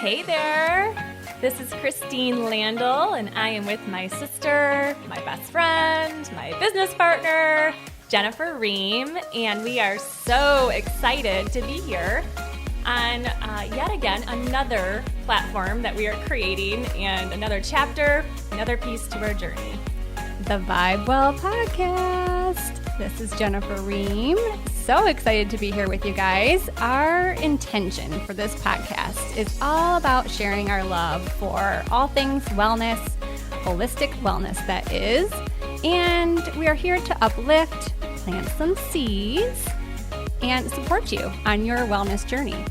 Hey there, this is Christine Landl, and I am with my sister, my best friend, my business partner, Jennifer Ream, and we are so excited to be here on yet again another platform that we are creating and another chapter, another piece to our journey. The Vibe Well Podcast. This is Jennifer Ream. So excited to be here with you guys. Our intention for this podcast is all about sharing our love for all things wellness, holistic wellness that is. And we are here to uplift, plant some seeds, and support you on your wellness journey.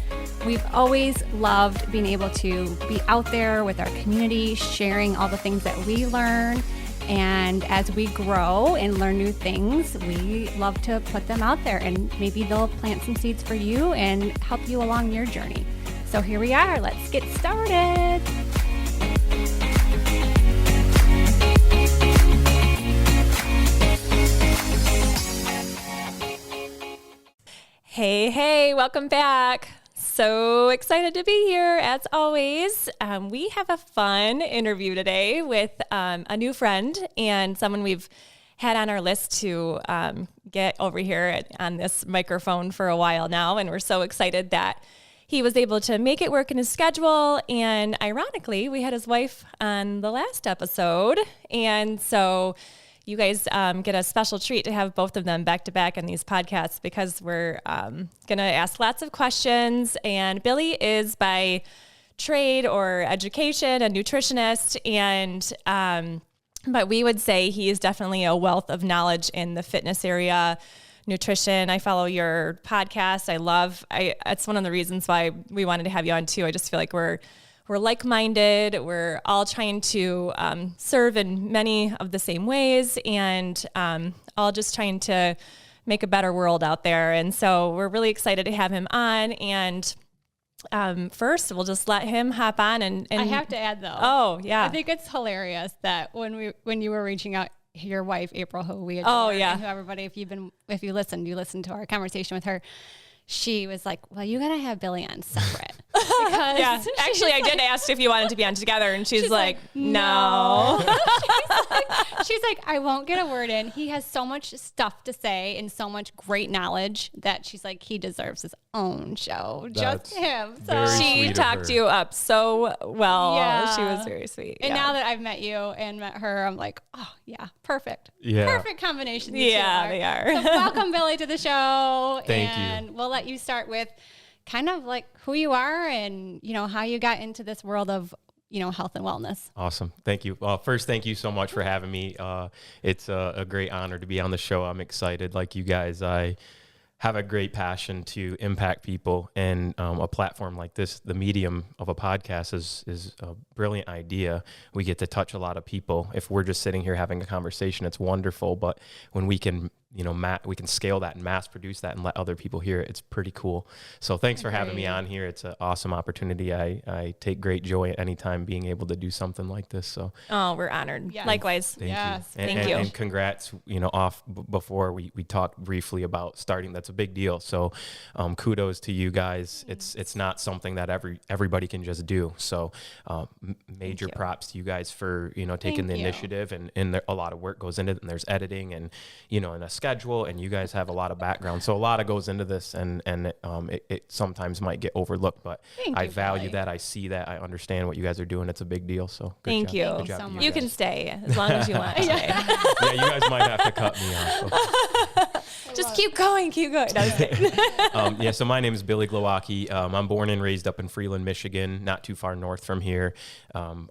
We've always loved being able to be out there with our community, sharing all the things that we learn. And as we grow and learn new things, we love to put them out there, and maybe they'll plant some seeds for you and help you along your journey. So here we are. Let's get started. Hey, welcome back. So excited to be here as always. We have a fun interview today with a new friend and someone we've had on our list to get over here on this microphone for a while now. And we're so excited that he was able to make it work in his schedule. And ironically, we had his wife on the last episode. And so you guys get a special treat to have both of them back to back on these podcasts because we're going to ask lots of questions. And Billy is by trade or education a nutritionist, and but we would say he is definitely a wealth of knowledge in the fitness area, nutrition. I follow your podcast. It's one of the reasons why we wanted to have you on too. I just feel like we're like-minded. We're all trying to serve in many of the same ways, and all just trying to make a better world out there. And so we're really excited to have him on. And first, we'll just let him hop on. And I have to add, though. Oh, yeah. I think it's hilarious that when you were reaching out, your wife, April, who we adore, oh, yeah. and who everybody, if you listened to our conversation with her, she was like, well, you got to have Billy on separate. Because yeah, actually, I did ask if you wanted to be on together, and she's like, no. she's like, I won't get a word in. He has so much stuff to say and so much great knowledge that she's like, he deserves his own show. Just him. So she talked you up so well. Yeah. She was very sweet. And now that I've met you and met her, I'm like, oh, yeah, perfect. Yeah. Perfect combination. Yeah, they are. So welcome, Billy, to the show. Thank you. And we'll let you start with kind of like who you are and, how you got into this world of, health and wellness. Awesome. Thank you. First, thank you so much for having me. It's a great honor to be on the show. I'm excited. Like you guys, I have a great passion to impact people, and a platform like this, the medium of a podcast is a brilliant idea. We get to touch a lot of people. If we're just sitting here having a conversation, it's wonderful. But when we can we can scale that and mass produce that and let other people hear it, it's pretty cool. So thanks for having me on here. It's an awesome opportunity. I take great joy at any time being able to do something like this. So we're honored. Yes. Likewise. Thank you. Thank you. And congrats, before we talked briefly about starting. That's a big deal. So kudos to you guys. It's not something that everybody can just do. So major props to you guys for, taking the initiative, and there, a lot of work goes into it, and there's editing and, and a schedule, and you guys have a lot of background. So a lot goes into this, and it sometimes might get overlooked, but I value that. I see that. I understand what you guys are doing. It's a big deal. So thank you. Good job so you can stay as long as you want to stay. Yeah, you guys might have to cut me off. So. Just keep going. So my name is Billy Glowacki. I'm born and raised up in Freeland, Michigan, not too far north from here.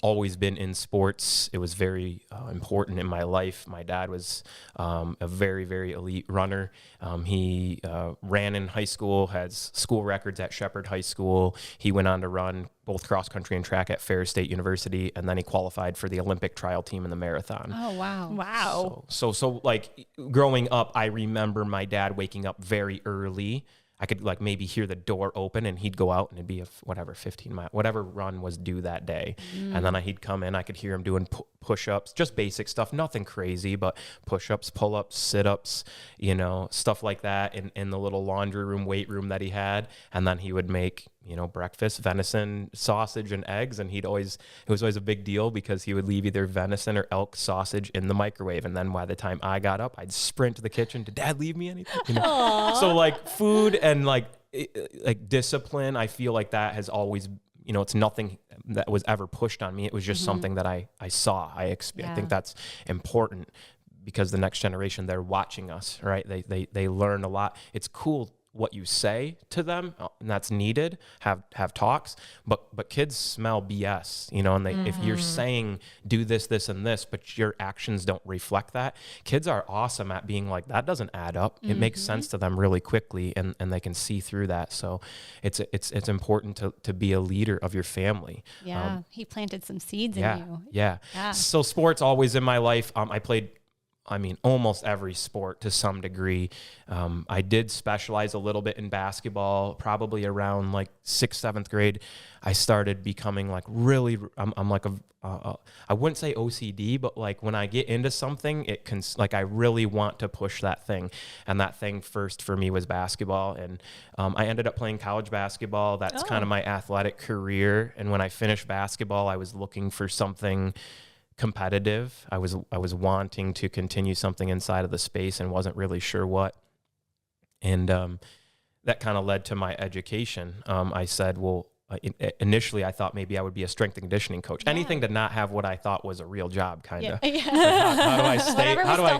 Always been in sports. It was very important in my life. My dad was a very, very elite runner. He ran in high school, has school records at Shepherd High School. He went on to run both cross country and track at Ferris State University, and then he qualified for the Olympic trial team in the marathon. Oh, wow. Wow. So like growing up, I remember my dad waking up very early. I could like maybe hear the door open, and he'd go out, and it'd be a 15 mile, whatever run was due that day. And then he'd come in, I could hear him doing push-ups, just basic stuff, nothing crazy, but push-ups, pull-ups, sit-ups, stuff like that in the little laundry room, weight room that he had. And then he would make, breakfast, venison, sausage, and eggs. And it was always a big deal because he would leave either venison or elk sausage in the microwave. And then by the time I got up, I'd sprint to the kitchen. Did Dad leave me anything? So like food and like discipline, I feel like that has always, it's nothing that was ever pushed on me. It was just something that I saw. I think that's important because the next generation, they're watching us, right? They learn a lot. It's cool what you say to them, and that's needed, have talks, but kids smell BS, and if you're saying do this, this, and this, but your actions don't reflect that, kids are awesome at being like, that doesn't add up. It makes sense to them really quickly, and they can see through that. So it's important to be a leader of your family. Yeah. He planted some seeds in you. Yeah. So sports always in my life. I played almost every sport to some degree. I did specialize a little bit in basketball, probably around like 6th, 7th grade. I started becoming like really, I'm like I wouldn't say OCD, but like when I get into something, it can, like, I really want to push that thing. And that thing first for me was basketball. And I ended up playing college basketball. That's kind of my athletic career. And when I finished basketball, I was looking for something competitive. I was wanting to continue something inside of the space and wasn't really sure what. And that kind of led to my education. I said, well, initially I thought maybe I would be a strength and conditioning coach. Anything to not have what I thought was a real job, kind of. Yeah. How do I stay?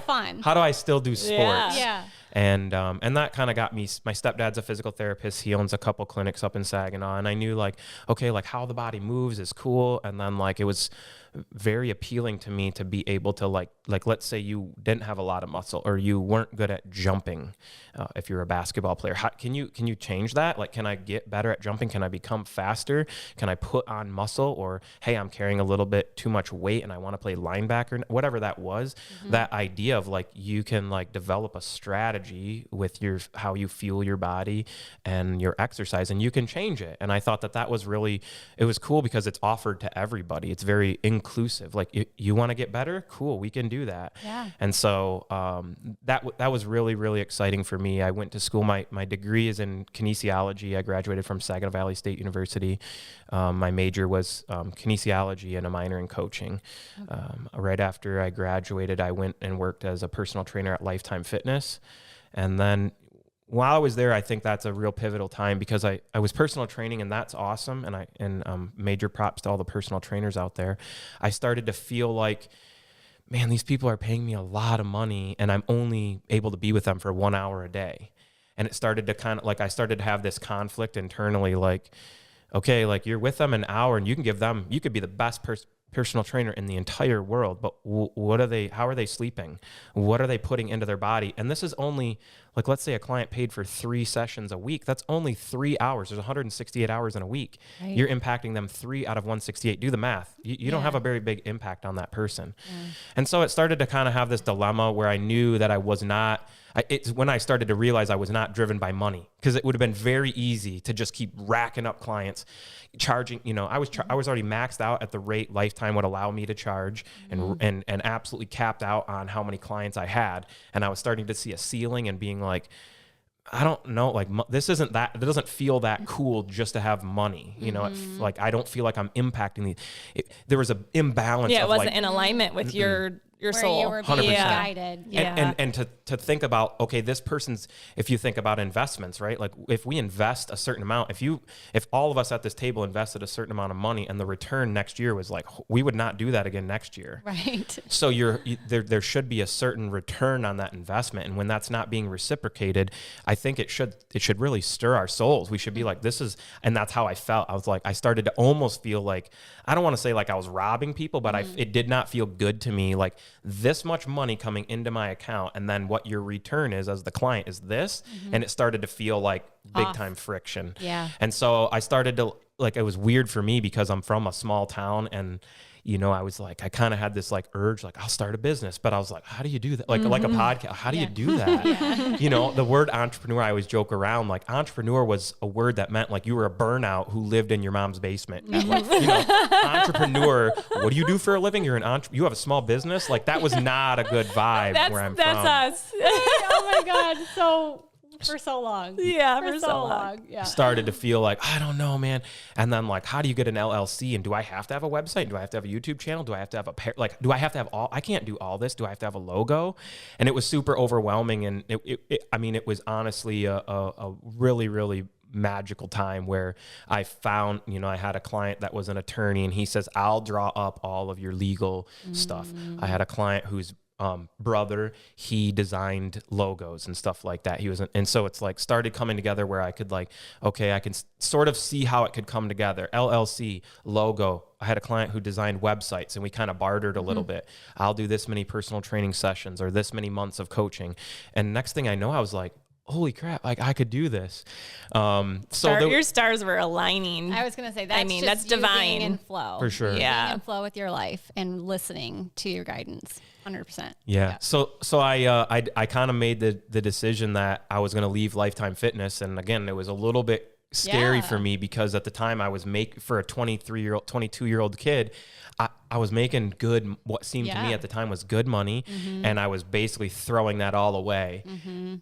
Fun. How do I still do sports? Yeah. And that kind of got me. My stepdad's a physical therapist. He owns a couple clinics up in Saginaw, and I knew like, okay, like how the body moves is cool. And then like it was very appealing to me to be able to like let's say you didn't have a lot of muscle or you weren't good at jumping. If you're a basketball player, can you change that? Like, can I get better at jumping? Can I become faster? Can I put on muscle? Or hey, I'm carrying a little bit too much weight and I want to play linebacker. Whatever that was, that idea of like you can like develop a strategy with how you fuel your body and your exercise, and you can change it. And I thought that was really, it was cool because it's offered to everybody. It's very inclusive. Like you want to get better? Cool, we can do that. Yeah. And so that was really, really exciting for me. I went to school. My degree is in kinesiology. I graduated from Saginaw Valley State University. My major was kinesiology and a minor in coaching. Right after I graduated, I went and worked as a personal trainer at Lifetime Fitness. And then while I was there, I think that's a real pivotal time because I was personal training, and that's awesome. And major props to all the personal trainers out there. I started to feel like, man, these people are paying me a lot of money and I'm only able to be with them for 1 hour a day. And it started to kind of like, I started to have this conflict internally, like, okay, like you're with them an hour and you could be the best personal trainer in the entire world, but how are they sleeping? What are they putting into their body? And this is only, like, let's say a client paid for 3 sessions a week. That's only 3 hours. There's 168 hours in a week. Right. You're impacting them 3 out of 168. Do the math. You don't have a very big impact on that person. Yeah. And so it started to kind of have this dilemma where I knew that I was not, it's when I started to realize I was not driven by money, because it would have been very easy to just keep racking up clients, charging, I was already maxed out at the rate Lifetime would allow me to charge, and absolutely capped out on how many clients I had. And I was starting to see a ceiling and being like, I don't know, like this isn't that, it doesn't feel that cool just to have money, like I don't feel like I'm impacting there was an imbalance. Yeah, it wasn't in alignment with your soul. You were being guided. Yeah. And to think about, okay, this person's, if you think about investments, right? Like if we invest a certain amount, if all of us at this table invested a certain amount of money and the return next year was like, we would not do that again next year. Right. So there should be a certain return on that investment. And when that's not being reciprocated, I think it should really stir our souls. We should be like, and that's how I felt. I was like, I started to almost feel like, I don't want to say like I was robbing people, but it did not feel good to me. Like this much money coming into my account, and then what your return is as the client is this. And it started to feel like big time friction. Yeah. And so I started to, like, it was weird for me because I'm from a small town, and I was like, I kind of had this like urge, like I'll start a business, but I was like, how do you do that? Like a podcast, how do you do that? The word entrepreneur, I always joke around, like entrepreneur was a word that meant like you were a burnout who lived in your mom's basement. Like, entrepreneur, what do you do for a living? You're you have a small business. Like that was not a good vibe where I'm from. That's us. Oh my God. So for so long. Yeah, for so long. Yeah. Started to feel like, I don't know, man. And then like, how do you get an LLC? And do I have to have a website? Do I have to have a YouTube channel? Do I have to have do I have to have I can't do all this. Do I have to have a logo? And it was super overwhelming. And it was honestly a really, really magical time where I found, I had a client that was an attorney and he says, I'll draw up all of your legal stuff. I had a client who's brother, he designed logos and stuff like that. And so it's like started coming together where I could like, okay, I can sort of see how it could come together. LLC, logo. I had a client who designed websites and we kind of bartered a little bit. I'll do this many personal training sessions or this many months of coaching. And next thing I know, I was like, holy crap, like I could do this. Your stars were aligning. I was going to say, that's divine. Being in flow. For sure. Yeah. Being in flow with your life and listening to your guidance. 100%. Yeah. So I kind of made the decision that I was going to leave Lifetime Fitness. And again, it was a little bit scary for me because at the time I was for a 22-year-old kid, I was making what seemed to me at the time was good money. And I was basically throwing that all away.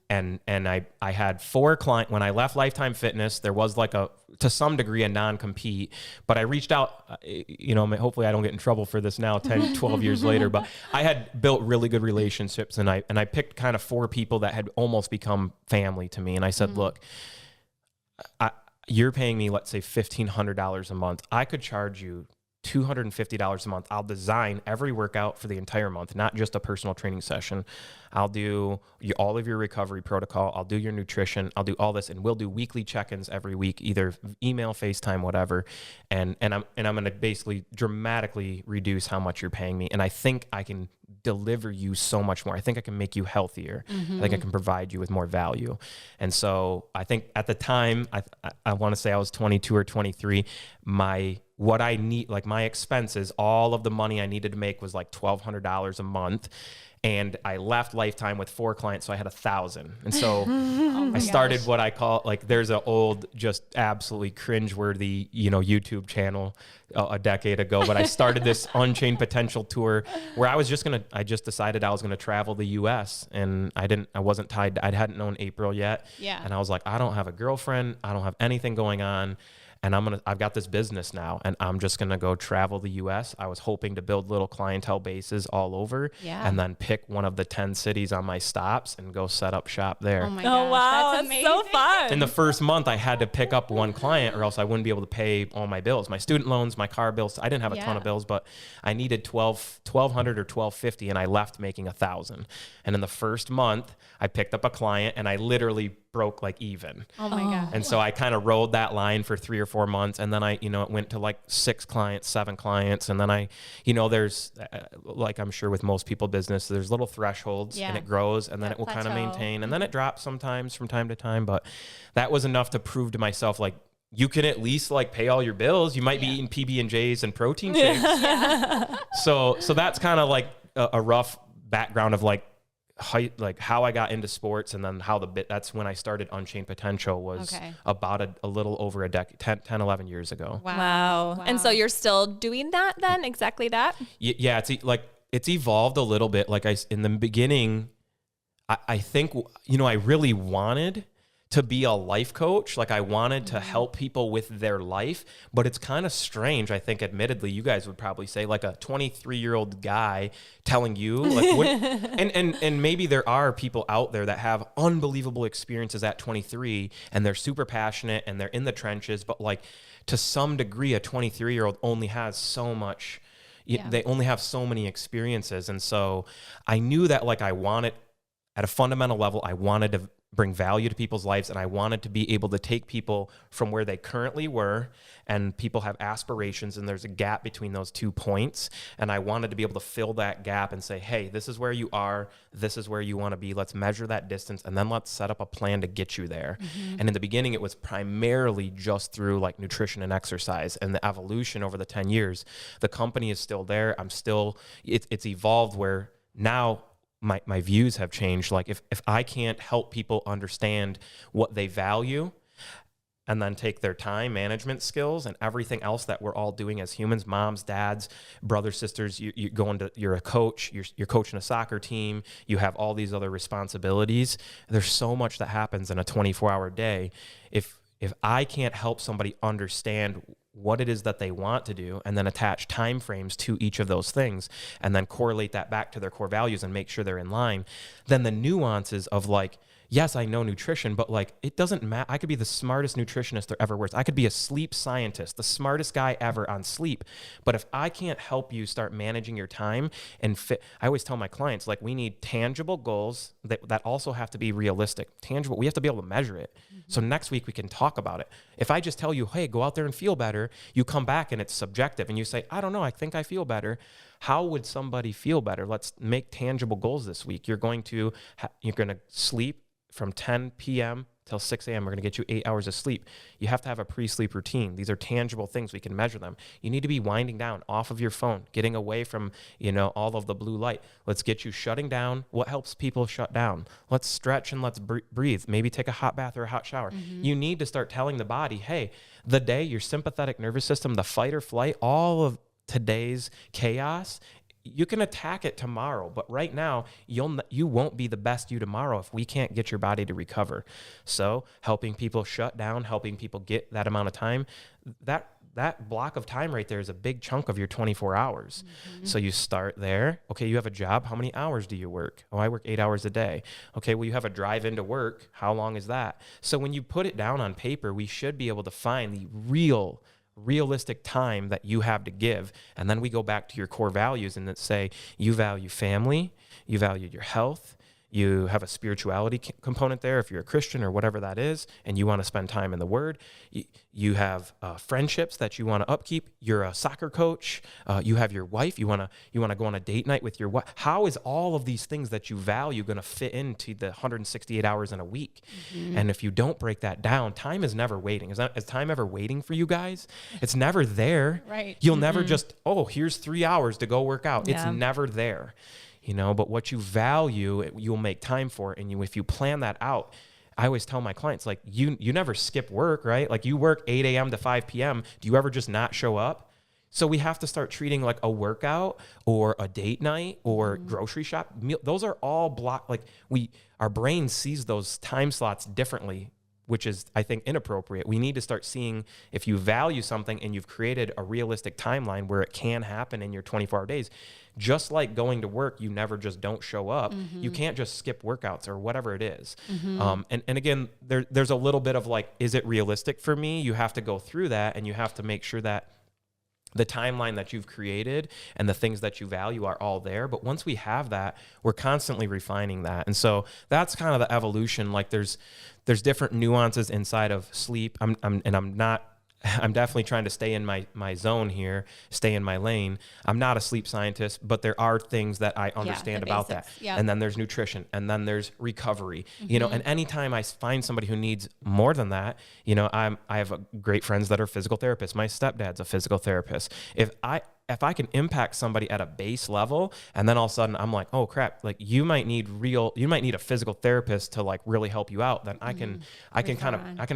And I had 4 clients. When I left Lifetime Fitness, there was like to some degree a non-compete, but I reached out, hopefully I don't get in trouble for this now 10, 12 years later, but I had built really good relationships and I picked kind of 4 people that had almost become family to me. And I said, look, you're paying me, let's say $1,500 a month. I could charge you $250 a month. I'll design every workout for the entire month, not just a personal training session. I'll do all of your recovery protocol. I'll do your nutrition. I'll do all this, and we'll do weekly check-ins every week, either email, FaceTime, whatever. And I'm going to basically dramatically reduce how much you're paying me. And I think I can deliver you so much more. I think I can make you healthier. I think I can provide you with more value. And so I think at the time, I want to say I was 22 or 23. What I need, like my expenses, all of the money I needed to make was like $1,200 a month. And I left Lifetime with 4 clients, so I had 1,000. And so I started what I call, like, there's an old, just absolutely cringeworthy, YouTube channel a decade ago. But I started this Unchained Potential tour where I just decided I was going to travel the U.S. And I wasn't tied. I hadn't known April yet. Yeah. And I was like, I don't have a girlfriend. I don't have anything going on. And I've got this business now and I'm just going to go travel the US. I was hoping to build little clientele bases all over and then pick one of the 10 cities on my stops and go set up shop there. Oh my gosh, wow. that's amazing. So fun. In the first month I had to pick up one client or else I wouldn't be able to pay all my bills, my student loans, my car bills. I didn't have a ton of bills, but I needed $1,200 or $1,250 and I left making $1,000. And in the first month I picked up a client and I literally broke like even. Oh my gosh. And so I kind of rode that line for 3 or 4 months. And then it went to like 6 clients, 7 clients. And then there's like, I'm sure with most people business, there's little thresholds and it grows and then it will kind of maintain and then it drops sometimes from time to time. But that was enough to prove to myself, like, you can at least like pay all your bills. You might be eating PB&Js and protein shakes. So that's kind of like a rough background of like how I got into sports and then that's when I started Unchained Potential was about a little over a decade, 10, 11 years ago. Wow. And so you're still doing that then? Exactly that? Yeah. It's evolved a little bit. Like in the beginning, I think, I really wanted to be a life coach. Like I wanted to help people with their life, but it's kind of strange. I think admittedly, you guys would probably say like a 23-year-old guy telling you like, and maybe there are people out there that have unbelievable experiences at 23 and they're super passionate and they're in the trenches, but like to some degree, a 23-year-old only has so much, they only have so many experiences. And so I knew that like I wanted at a fundamental level, I wanted to bring value to people's lives, and I wanted to be able to take people from where they currently were, and people have aspirations, and there's a gap between those 2 points, and I wanted to be able to fill that gap and say, hey, this is where you are, this is where you want to be, let's measure that distance, and then let's set up a plan to get you there. And in the beginning, it was primarily just through like nutrition and exercise, and the evolution over the 10 years. The company is still there. It's evolved where now my views have changed. Like if I can't help people understand what they value, and then take their time management skills and everything else that we're all doing as humans, moms, dads, brothers, sisters, you're a coach, you're coaching a soccer team, you have all these other responsibilities. There's so much that happens in a 24-hour day. If I can't help somebody understand what it is that they want to do, and then attach time frames to each of those things, and then correlate that back to their core values and make sure they're in line, then the nuances of like, yes, I know nutrition, but like, it doesn't matter. I could be the smartest nutritionist there ever was. I could be a sleep scientist, the smartest guy ever on sleep. But if I can't help you start managing your time and fit, I always tell my clients, like, we need tangible goals that also have to be realistic. Tangible, we have to be able to measure it. So next week we can talk about it. If I just tell you, hey, go out there and feel better, you come back and it's subjective and you say, I don't know, I think I feel better. How would somebody feel better? Let's make tangible goals this week. You're going to sleep from 10 p.m. till 6 a.m. We're going to get you 8 hours of sleep. You have to have a pre-sleep routine. These are tangible things. We can measure them. You need to be winding down off of your phone, getting away from, all of the blue light. Let's get you shutting down. What helps people shut down? Let's stretch and let's breathe. Maybe take a hot bath or a hot shower. You need to start telling the body, hey, the day your sympathetic nervous system, the fight or flight, all of today's chaos, you can attack it tomorrow, but right now you won't be the best you tomorrow if we can't get your body to recover. So helping people shut down, helping people get that amount of time, that block of time right there is a big chunk of your 24 hours. So you start there. Okay, you have a job. How many hours do you work? Oh, I work 8 hours a day. Okay, well, you have a drive into work. How long is that? So when you put it down on paper, we should be able to find the realistic time that you have to give. And then we go back to your core values and say you value family, you value your health, you have a spirituality component there if you're a Christian or whatever that is, and you want to spend time in the Word. You have friendships that you want to upkeep. You're a soccer coach. You have your wife. You want to go on a date night with your wife. How is all of these things that you value going to fit into the 168 hours in a week? And if you don't break that down, time is never waiting. Is time ever waiting for you guys? It's never there. Right. You'll never just, here's 3 hours to go work out. It's never there. But what you value, you'll make time for it. And if you plan that out, I always tell my clients, like, you never skip work, right? Like, you work 8 a.m. to 5 p.m. Do you ever just not show up? So we have to start treating like a workout or a date night or grocery shop. Those are all our brain sees those time slots differently, which is, I think, inappropriate. We need to start seeing if you value something and you've created a realistic timeline where it can happen in your 24-hour days. Just like going to work, you never just don't show up. You can't just skip workouts or whatever it is. And again, there's a little bit of like, is it realistic for me? You have to go through that, and you have to make sure that the timeline that you've created and the things that you value are all there. But once we have that, we're constantly refining that. And so that's kind of the evolution. Like there's different nuances inside of sleep. I'm definitely trying to stay in my zone here, stay in my lane. I'm not a sleep scientist, but there are things that I understand about that. And then there's nutrition, and then there's recovery, and anytime I find somebody who needs more than that, I have great friends that are physical therapists. My stepdad's a physical therapist. If I can impact somebody at a base level, and then all of a sudden I'm like, oh crap, like you might need a physical therapist to like really help you out, then I can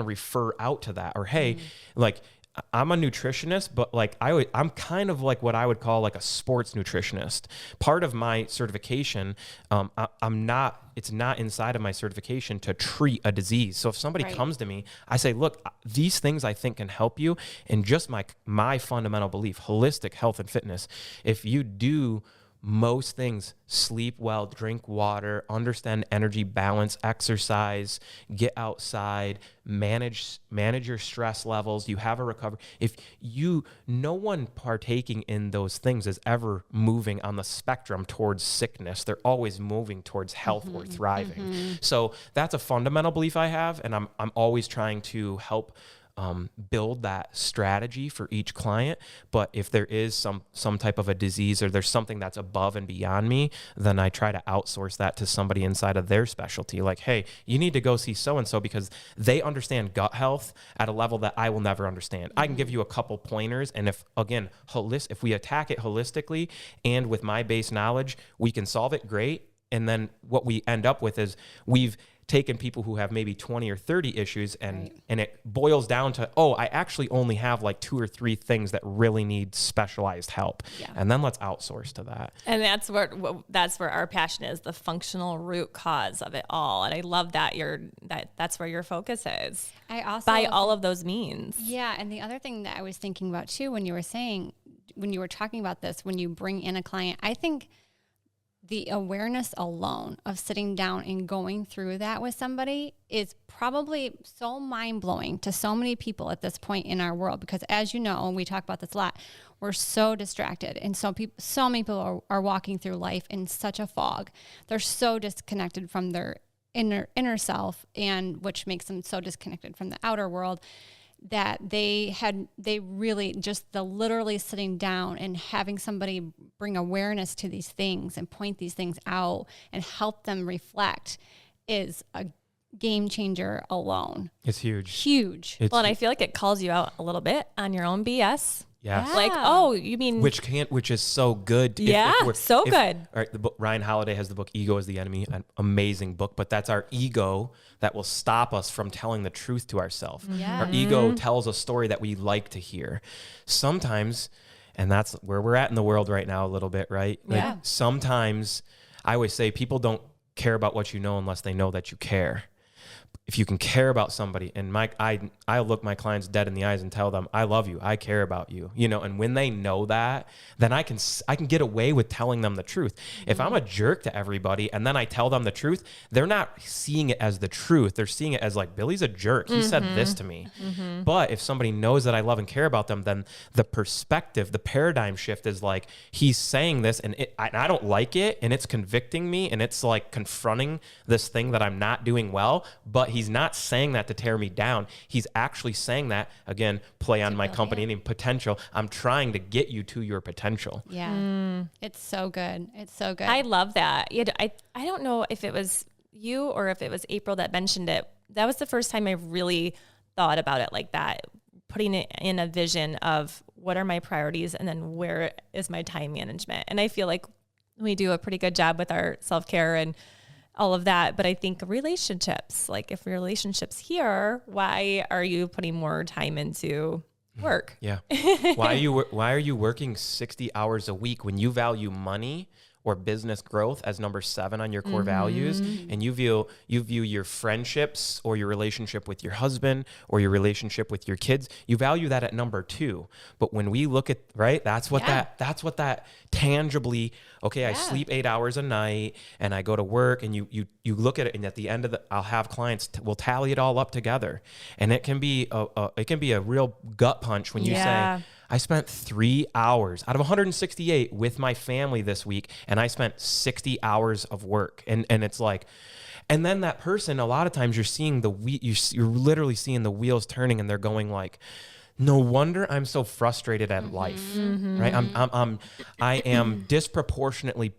refer out to that. Or hey, like I'm a nutritionist, but like I'm kind of like what I would call like a sports nutritionist. Part of my certification, it's not inside of my certification to treat a disease. So if somebody comes to me, I say, look, these things I think can help you in just my fundamental belief, holistic health and fitness. If you do most things: sleep well, drink water, understand energy balance, exercise, get outside, manage your stress levels. You have a recovery. No one partaking in those things is ever moving on the spectrum towards sickness. They're always moving towards health or thriving. So that's a fundamental belief I have, and I'm always trying to help build that strategy for each client. But if there is some type of a disease, or there's something that's above and beyond me, then I try to outsource that to somebody inside of their specialty. Like, hey, you need to go see so-and-so because they understand gut health at a level that I will never understand. I can give you a couple pointers. And if we attack it holistically and with my base knowledge, we can solve it, great. And then what we end up with is we've taken people who have maybe 20 or 30 issues and it boils down to, I actually only have like 2 or 3 things that really need specialized help. Yeah. And then let's outsource to that. And that's where our passion is, the functional root cause of it all. And I love that that's where your focus is. By all of those means. Yeah. And the other thing that I was thinking about too, when you were talking about this, when you bring in a client, I think the awareness alone of sitting down and going through that with somebody is probably so mind-blowing to so many people at this point in our world. Because as you know, and we talk about this a lot, we're so distracted. And so many people are walking through life in such a fog. They're so disconnected from their inner self, and which makes them so disconnected from the outer world, that they really just the literally sitting down and having somebody bring awareness to these things and point these things out and help them reflect is a game changer alone. It's huge. Huge. And I feel like it calls you out a little bit on your own BS. Yes. Yeah. Like, you mean... Which is so good. Good. All right, the book, Ryan Holiday has the book, Ego is the Enemy, an amazing book, but that's our ego that will stop us from telling the truth to ourselves. Yeah. Our ego tells a story that we like to hear. Sometimes, and that's where we're at in the world right now a little bit, right? Like sometimes, I always say people don't care about what you know unless they know that you care. If you can care about somebody, and I look my clients dead in the eyes and tell them, I love you, I care about you, and when they know that, then I can get away with telling them the truth. If I'm a jerk to everybody and then I tell them the truth, they're not seeing it as the truth. They're seeing it as like, Billy's a jerk. He said this to me. But if somebody knows that I love and care about them, then the perspective, the paradigm shift is like, he's saying this and I don't like it, and it's convicting me, and it's like confronting this thing that I'm not doing well, but he's not saying that to tear me down. He's actually saying that, again, play on my company name, potential. I'm trying to get you to your potential. Yeah. It's so good. It's so good. I love that. I don't know if it was you or if it was April that mentioned it. That was the first time I really thought about it like that, putting it in a vision of what are my priorities and then where is my time management. And I feel like we do a pretty good job with our self-care and all of that. But I think relationships, like if relationships here, why are you putting more time into work? Yeah. Why are you working 60 hours a week when you value money or business growth as number 7 on your core values, and you view your friendships or your relationship with your husband or your relationship with your kids, you value that at number 2. But when we look at, right, that's what that tangibly, I sleep 8 hours a night and I go to work, and you look at it, and at the end of I'll have clients we'll tally it all up together, and it can be a real gut punch when you say, I spent 3 hours out of 168 with my family this week, and I spent 60 hours of work. And it's like, and then that person, a lot of times you're seeing you're literally seeing the wheels turning, and they're going like, no wonder I'm so frustrated at life, right? I am disproportionately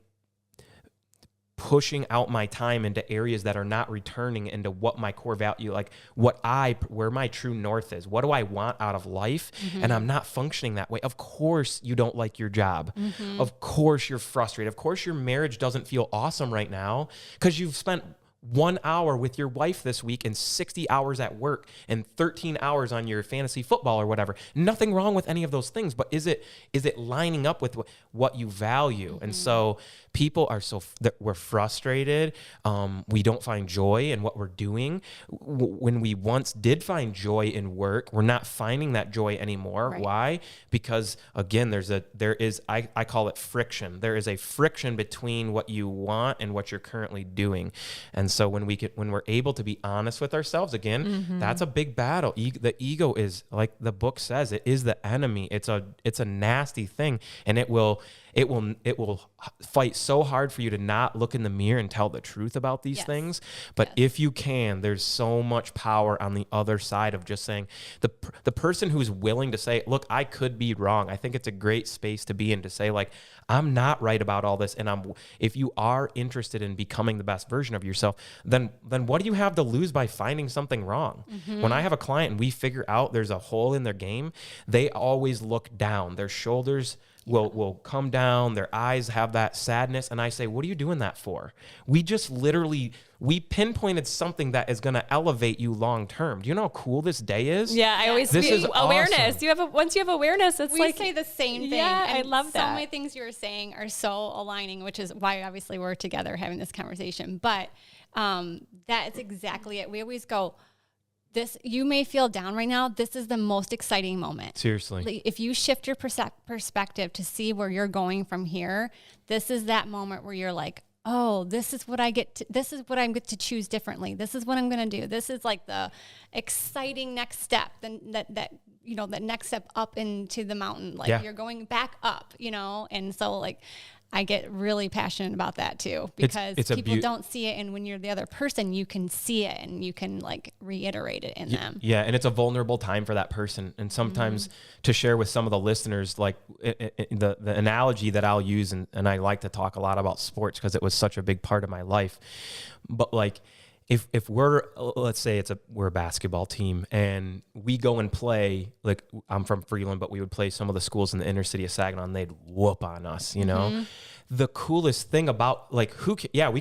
pushing out my time into areas that are not returning into what my core value, like where my true north is. What do I want out of life? And I'm not functioning that way. Of course you don't like your job. Of course you're frustrated. Of course your marriage doesn't feel awesome right now because you've spent 1 hour with your wife this week and 60 hours at work and 13 hours on your fantasy football or whatever. Nothing wrong with any of those things, but is it lining up with what you value? And so people are that we're frustrated. We don't find joy in what we're doing. When we once did find joy in work, we're not finding that joy anymore. Right. Why? Because again, there is I call it friction. There is a friction between what you want and what you're currently doing. And so when we're able to be honest with ourselves, again, that's a big battle. The ego is, like the book says, it is the enemy. It's a nasty thing, and it will fight so hard for you to not look in the mirror and tell the truth about these things. But if you can, there's so much power on the other side of just saying, the person who's willing to say, look, I could be wrong. I think it's a great space to be in, to say, like, I'm not right about all this. And if you are interested in becoming the best version of yourself, then what do you have to lose by finding something wrong? When I have a client and we figure out there's a hole in their game, they always look down. Their shoulders will come down, their eyes have that sadness, and I say, what are you doing that for? We just we pinpointed something that is going to elevate you long term. Do you know how cool this day is? Yeah, I always this is awareness. Awesome. Once you have awareness, it's we say the same thing. Yeah, and I love that. So many things you were saying are so aligning, which is why obviously we're together having this conversation. But that is exactly it. We always go, you may feel down right now. This is the most exciting moment. Seriously. If you shift your perspective to see where you're going from here, this is that moment where you're like, oh, this is what I get to choose differently. This is what I'm going to do. This is like the exciting next step. Then that next step up into the mountain, like you're going back up, and so like, I get really passionate about that too, because people don't see it. And when you're the other person, you can see it and you can like reiterate it in them. Yeah. And it's a vulnerable time for that person. And sometimes to share with some of the listeners, like the analogy that I'll use, and I like to talk a lot about sports because it was such a big part of my life. But like, if we're, let's say we're a basketball team and we go and play, like I'm from Freeland, but we would play some of the schools in the inner city of Saginaw and they'd whoop on us, The coolest thing about we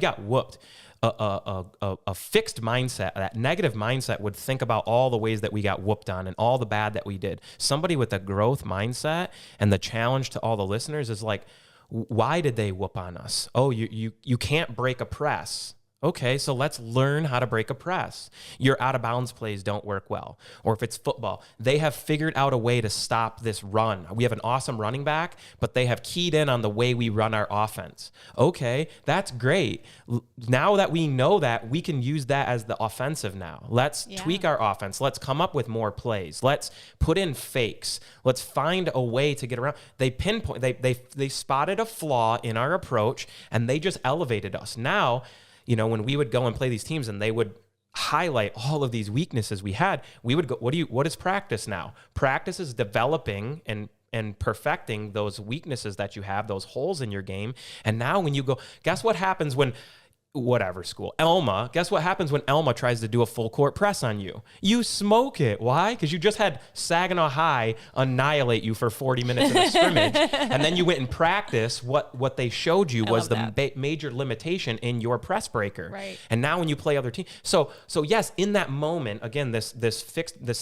got whooped. A fixed mindset, that negative mindset would think about all the ways that we got whooped on and all the bad that we did. Somebody with a growth mindset, and the challenge to all the listeners is like, why did they whoop on us? Oh, you can't break a press. Okay, so let's learn how to break a press. Your out of bounds plays don't work well. Or if it's football, they have figured out a way to stop this run. We have an awesome running back, but they have keyed in on the way we run our offense. Okay, that's great. Now that we know that, we can use that as the offensive now. Let's tweak our offense. Let's come up with more plays. Let's put in fakes. Let's find a way to get around. They pinpoint, they spotted a flaw in our approach, and they just elevated us. Now, when we would go and play these teams and they would highlight all of these weaknesses we had, we would go, what is practice now? Practice is developing and perfecting those weaknesses that you have, those holes in your game. And now when you go, guess what happens when guess what happens when Elma tries to do a full court press on you? You smoke it. Why? Because you just had Saginaw High annihilate you for 40 minutes in a scrimmage. And then you went and practiced what they showed you was the major limitation in your press breaker. Right. And now when you play other teams. So yes, in that moment, again, this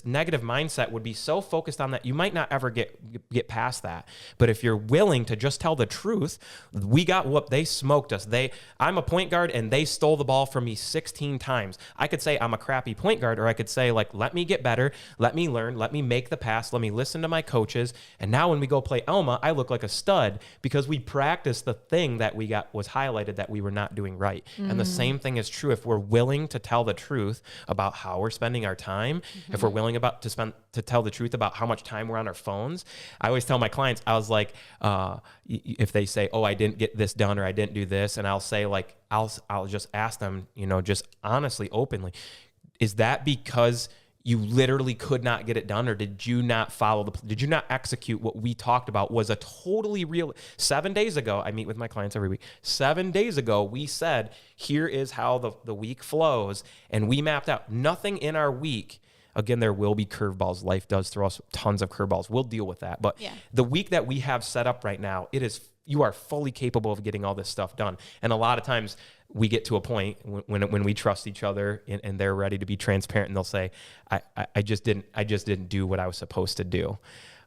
negative mindset would be so focused on that, you might not ever get past that. But if you're willing to just tell the truth, we got whooped. They smoked us. I'm a point guard and they stole the ball from me 16 times. I could say I'm a crappy point guard, or I could say, like, let me get better, let me learn, let me make the pass, let me listen to my coaches. And now when we go play Elma, I look like a stud because we practiced the thing that was highlighted that we were not doing right. And the same thing is true if we're willing to tell the truth about how we're spending our time, if we're willing to tell the truth about how much time we're on our phones. I always tell my clients, I was like, if they say, oh, I didn't get this done or I didn't do this, and I'll say, like, I'll just ask them, just honestly, openly, is that because you literally could not get it done, or did you not did you not execute what we talked about was a totally real? 7 days ago, I meet with my clients every week. 7 days ago, we said, here is how the week flows. And we mapped out nothing in our week. Again, there will be curveballs. Life does throw us tons of curveballs. We'll deal with that. But the week that we have set up right now, you are fully capable of getting all this stuff done. And a lot of times we get to a point when we trust each other and they're ready to be transparent, and they'll say, I just didn't do what I was supposed to do.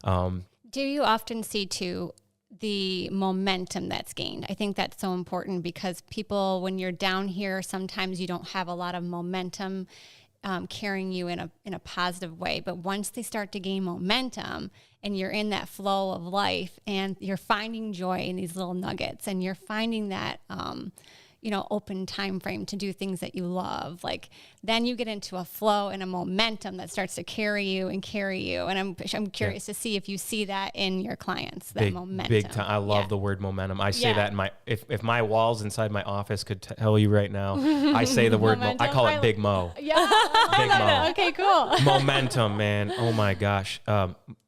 Do you often see too the momentum that's gained. I think that's so important because people, when you're down here, sometimes you don't have a lot of momentum carrying you in a positive way. But once they start to gain momentum and you're in that flow of life and you're finding joy in these little nuggets and you're finding that, open time frame to do things that you love, like then you get into a flow and a momentum that starts to carry you. And I'm curious to see if you see that in your clients, that momentum. Big time. I love the word momentum. I say that in if my walls inside my office could tell you right now, I say the word, I call it Big Mo. Yeah. Big Mo. Okay, cool. Momentum, man. Oh my gosh.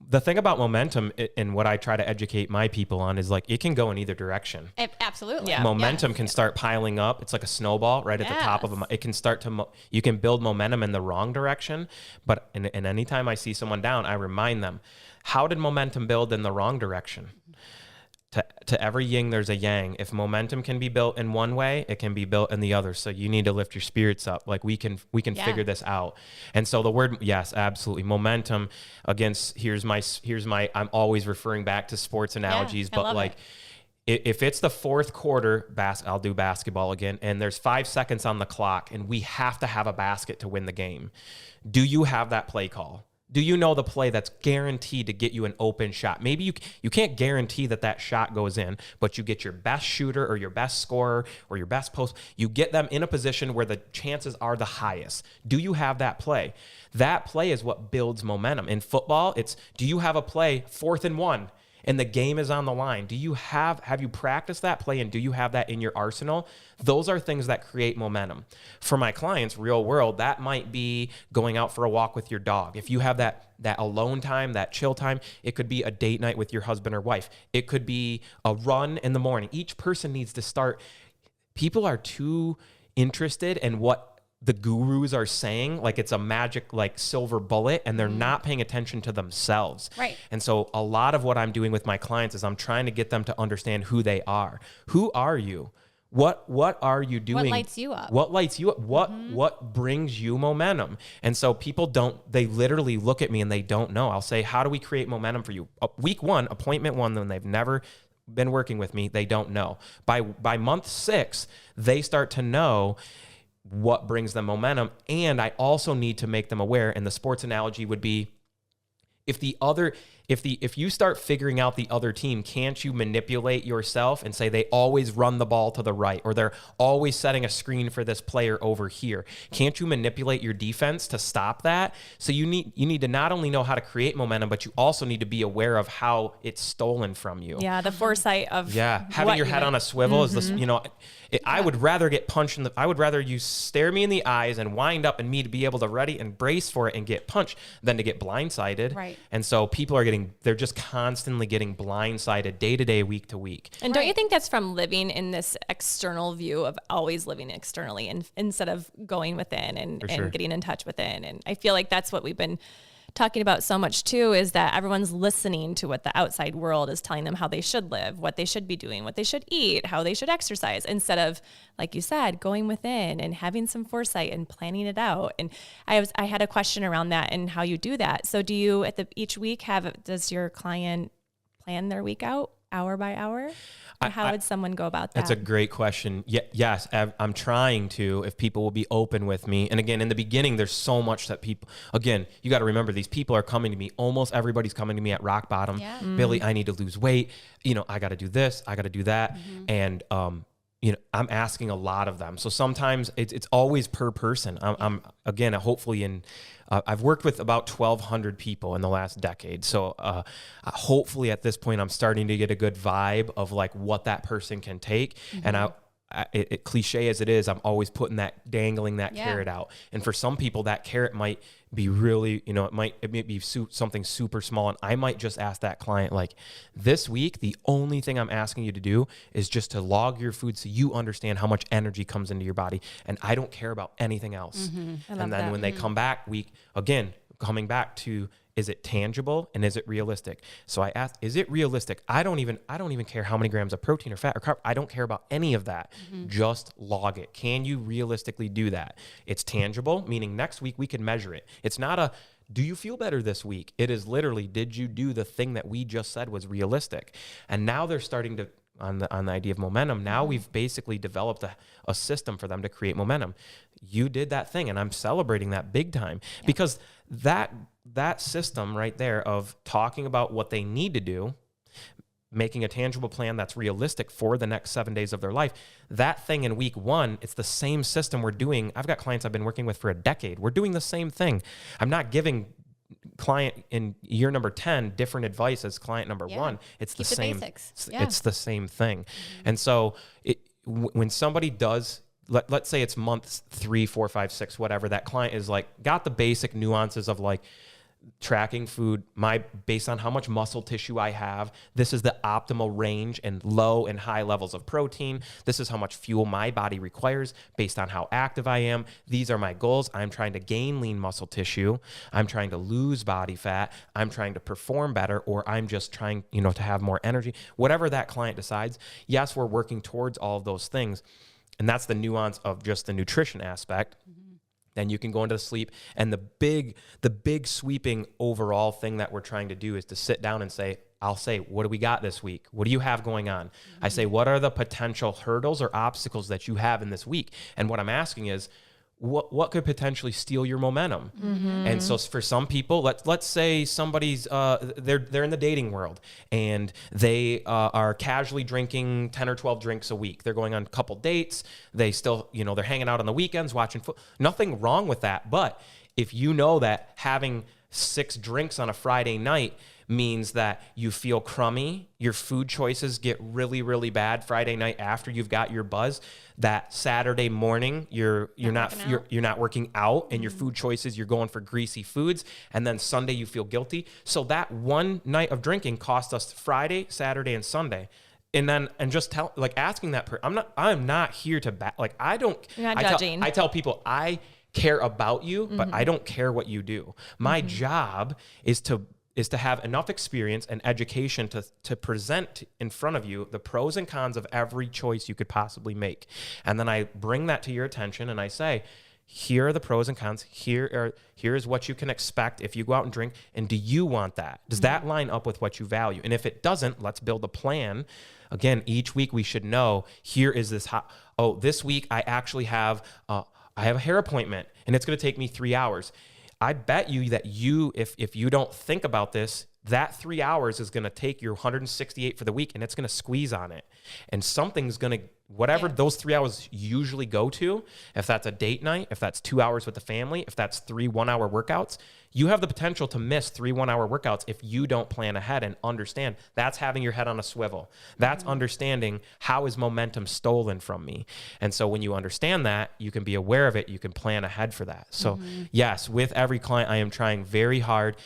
The thing about momentum and what I try to educate my people on is like, it can go in either direction. Absolutely. Yeah. Momentum can start piling up. It's like a snowball right at the top of it can start to, you can build momentum in the wrong direction. But and anytime I see someone down, I remind them, how did momentum build in the wrong direction? To every yin, there's a yang. If momentum can be built in one way, it can be built in the other. So you need to lift your spirits up. Like we can figure this out. And so the word, yes, absolutely. Momentum against, here's my, I'm always referring back to sports analogies, but like if it's the fourth quarter, I'll do basketball again, and there's 5 seconds on the clock and we have to have a basket to win the game. Do you have that play call? Do you know the play that's guaranteed to get you an open shot? Maybe you can't guarantee that shot goes in, but you get your best shooter or your best scorer or your best post. You get them in a position where the chances are the highest. Do you have that play? That play is what builds momentum. In football, do you have a play 4th and 1? And the game is on the line. Have you practiced that play and do you have that in your arsenal? Those are things that create momentum. For my clients, real world, that might be going out for a walk with your dog. If you have that alone time, that chill time, it could be a date night with your husband or wife. It could be a run in the morning. Each person needs to start. People are too interested in what the gurus are saying, like it's a magic, like silver bullet, and they're not paying attention to themselves. Right. And so a lot of what I'm doing with my clients is I'm trying to get them to understand who they are. Who are you? What are you doing? What lights you up? What lights you up? What brings you momentum? And so people they literally look at me and they don't know. I'll say, how do we create momentum for you? Week 1, appointment 1, when they've never been working with me, they don't know. By month 6, they start to know what brings them momentum. And I also need to make them aware, and the sports analogy would be, if you start figuring out the other team, can't you manipulate yourself and say they always run the ball to the right, or they're always setting a screen for this player over here? Can't you manipulate your defense to stop that? So you need to not only know how to create momentum, but you also need to be aware of how it's stolen from you. Yeah, the foresight of having your head on a swivel is this. I would rather get punched I would rather you stare me in the eyes and wind up and me to be able to ready and brace for it and get punched than to get blindsided. Right. And so people they're just constantly getting blindsided day to day, week to week. And don't you think that's from living in this external view of always living externally and instead of going within and getting in touch within? And I feel like that's what we've been talking about so much too, is that everyone's listening to what the outside world is telling them how they should live, what they should be doing, what they should eat, how they should exercise, instead of, like you said, going within and having some foresight and planning it out. And I had a question around that and how you do that. So do you each week does your client plan their week out hour by hour? Or how would someone go about that? That's a great question. Yes, I'm trying to, if people will be open with me. And again, in the beginning, there's so much that you got to remember, these people are coming to me. Almost everybody's coming to me at rock bottom. Yeah. Billy, I need to lose weight. I got to do this. I got to do that. And, I'm asking a lot of them. So sometimes it's always per person. I'm again, hopefully I've worked with about 1,200 people in the last decade. So hopefully at this point, I'm starting to get a good vibe of like what that person can take. And it cliche as it is, I'm always dangling that carrot out. And for some people, that carrot might be really, it might be something super small. And I might just ask that client, like, this week, the only thing I'm asking you to do is just to log your food so you understand how much energy comes into your body. And I don't care about anything else. And then when they come back, coming back to, is it tangible and is it realistic? So I asked, is it realistic? I don't even care how many grams of protein or fat or carb. I don't care about any of that. Just log it. Can you realistically do that? It's tangible, meaning next week we can measure it. It's not do you feel better this week? It is literally, did you do the thing that we just said was realistic? And now they're starting to, on the idea of momentum, now we've basically developed a system for them to create momentum. You did that thing, and I'm celebrating that big time, because that system right there of talking about what they need to do, making a tangible plan that's realistic for the next 7 days of their life, that thing in week 1, it's the same system we're doing. I've got clients I've been working with for a decade. We're doing the same thing. I'm not giving client in year number 10 different advice as client number 1. It's the same. It's the same thing. And so when somebody does, let's say it's months 3, 4, 5, 6, whatever, that client is like, got the basic nuances of like tracking food, based on how much muscle tissue I have. This is the optimal range and low and high levels of protein. This is how much fuel my body requires based on how active I am. These are my goals. I'm trying to gain lean muscle tissue. I'm trying to lose body fat. I'm trying to perform better, or I'm just trying, to have more energy. Whatever that client decides, yes, we're working towards all of those things. And that's the nuance of just the nutrition aspect. Then you can go into the sleep. And the big sweeping overall thing that we're trying to do is to sit down and say, I'll say, what do we got this week? What do you have going on? I say, what are the potential hurdles or obstacles that you have in this week? And what I'm asking is, what could potentially steal your momentum? And so for some people, let's say somebody's they're in the dating world and they are casually drinking 10 or 12 drinks a week. They're going on a couple dates. They still, they're hanging out on the weekends watching football. Nothing wrong with that. But if you know that having 6 drinks on a Friday night means that you feel crummy, your food choices get really, really bad Friday night after you've got your buzz, that Saturday morning you're not working out, and your food choices, you're going for greasy foods, and then Sunday you feel guilty. So that one night of drinking cost us Friday, Saturday, and Sunday. And just asking that I'm not here to You're not judging. I tell people I care about you, but I don't care what you do. My job is to have enough experience and education to present in front of you the pros and cons of every choice you could possibly make. And then I bring that to your attention and I say, here are the pros and cons. Here is what you can expect if you go out and drink. And do you want that? Does that line up with what you value? And if it doesn't, let's build a plan. Again, each week we should know, here is this. This week I actually have I have a hair appointment and it's going to take me 3 hours. I bet you that if you don't think about this, that 3 hours is going to take your 168 for the week and it's going to squeeze on it. And something's going to, whatever those 3 hours usually go to, if that's a date night, if that's 2 hours with the family, if that's 3 1-hour workouts, you have the potential to miss 3 1-hour workouts if you don't plan ahead and understand. That's having your head on a swivel. That's understanding, how is momentum stolen from me? And so when you understand that, you can be aware of it. You can plan ahead for that. So yes, with every client, I am trying very hard.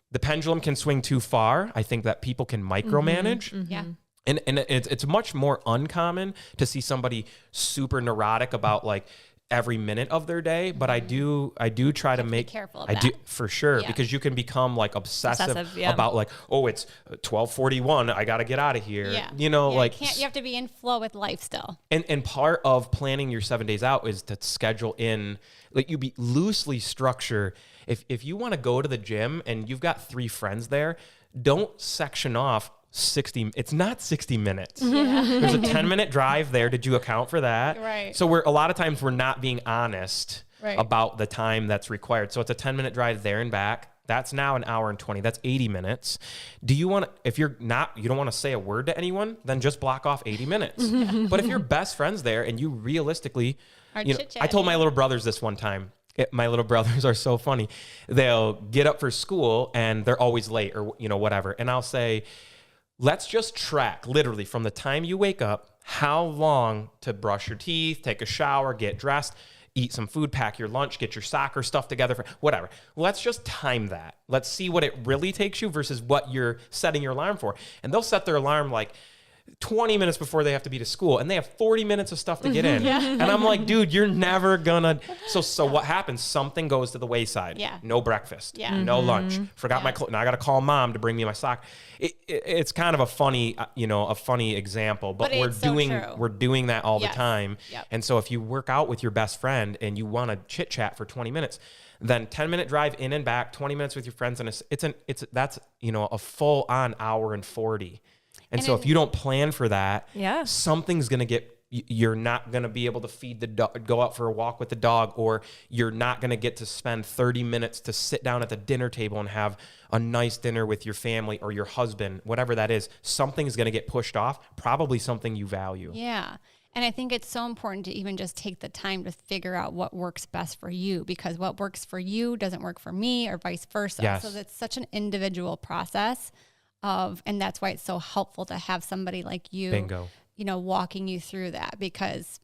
The pendulum can swing too far. I think that people can micromanage. Yeah. And it's much more uncommon to see somebody super neurotic about like every minute of their day, but I do try to make, be careful of I that. do for sure, because you can become like obsessive about like, it's 12:41, I got to get out of here. Yeah. You have to be in flow with life still. And part of planning your 7 days out is to schedule in, like, you be loosely structure. If you want to go to the gym and you've got 3 friends there, don't section off 60. It's not 60 minutes. There's a 10-minute drive there. Did you account for that? Right. So a lot of times we're not being honest about the time that's required. So it's a 10-minute drive there and back. That's now an hour and 20. That's 80 minutes. Do you want to, if you don't want to say a word to anyone, then just block off 80 minutes. But if you're best friends there and you realistically, I told my little brothers this one time. My little brothers are so funny. They'll get up for school and they're always late or, whatever. And I'll say, let's just track literally from the time you wake up, how long to brush your teeth, take a shower, get dressed, eat some food, pack your lunch, get your soccer stuff together, for whatever. Let's just time that. Let's see what it really takes you versus what you're setting your alarm for. And they'll set their alarm like 20 minutes before they have to be to school, and they have 40 minutes of stuff to get in. And I'm like, dude, you're never gonna. So what happens? Something goes to the wayside. Yeah. No breakfast. Yeah. No lunch. Forgot my clothes. Now I got to call mom to bring me my sock. It's kind of a funny, a funny example, but it's so true. we're doing that all the time. Yep. And so if you work out with your best friend and you want to chit chat for 20 minutes, then 10-minute drive in and back, 20 minutes with your friends, and that's a full on hour and 40. And so if you don't plan for that, something's going to get, you're not going to be able to feed the dog, go out for a walk with the dog, or you're not going to get to spend 30 minutes to sit down at the dinner table and have a nice dinner with your family or your husband, whatever that is. Something's going to get pushed off, probably something you value. Yeah. And I think it's so important to even just take the time to figure out what works best for you, because what works for you doesn't work for me, or vice versa. Yes. So it's such an individual process and that's why it's so helpful to have somebody like you, Bingo. Walking you through that, because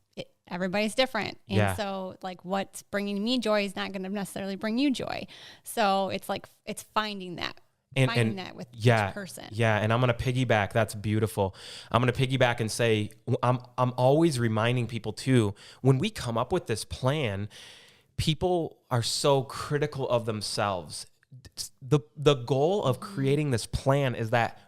everybody's different. And so like what's bringing me joy is not going to necessarily bring you joy. So it's like, it's finding that. Finding that with each person. Yeah, and I'm going to piggyback. That's beautiful. I'm going to piggyback and say, I'm always reminding people too, when we come up with this plan, people are so critical of themselves. The goal of creating this plan is that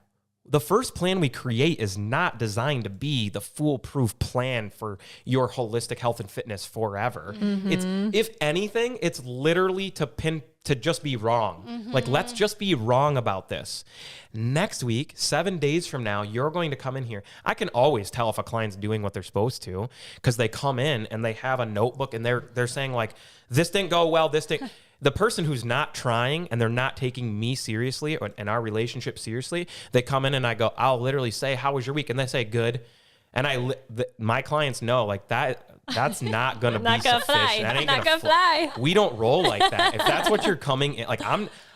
the first plan we create is not designed to be the foolproof plan for your holistic health and fitness forever. It's, if anything, it's literally to just be wrong. Like, let's just be wrong about this. Next week, 7 days from now, you're going to come in here. I can always tell if a client's doing what they're supposed to, because they come in and they have a notebook and they're saying like, this didn't go well, this didn't. The person who's not trying and they're not taking me seriously and our relationship seriously, they come in and I go, I'll literally say, how was your week? And they say, good. And my clients know like that's not going to be sufficient. That ain't going to fly. We don't roll like that. If that's what you're coming in, like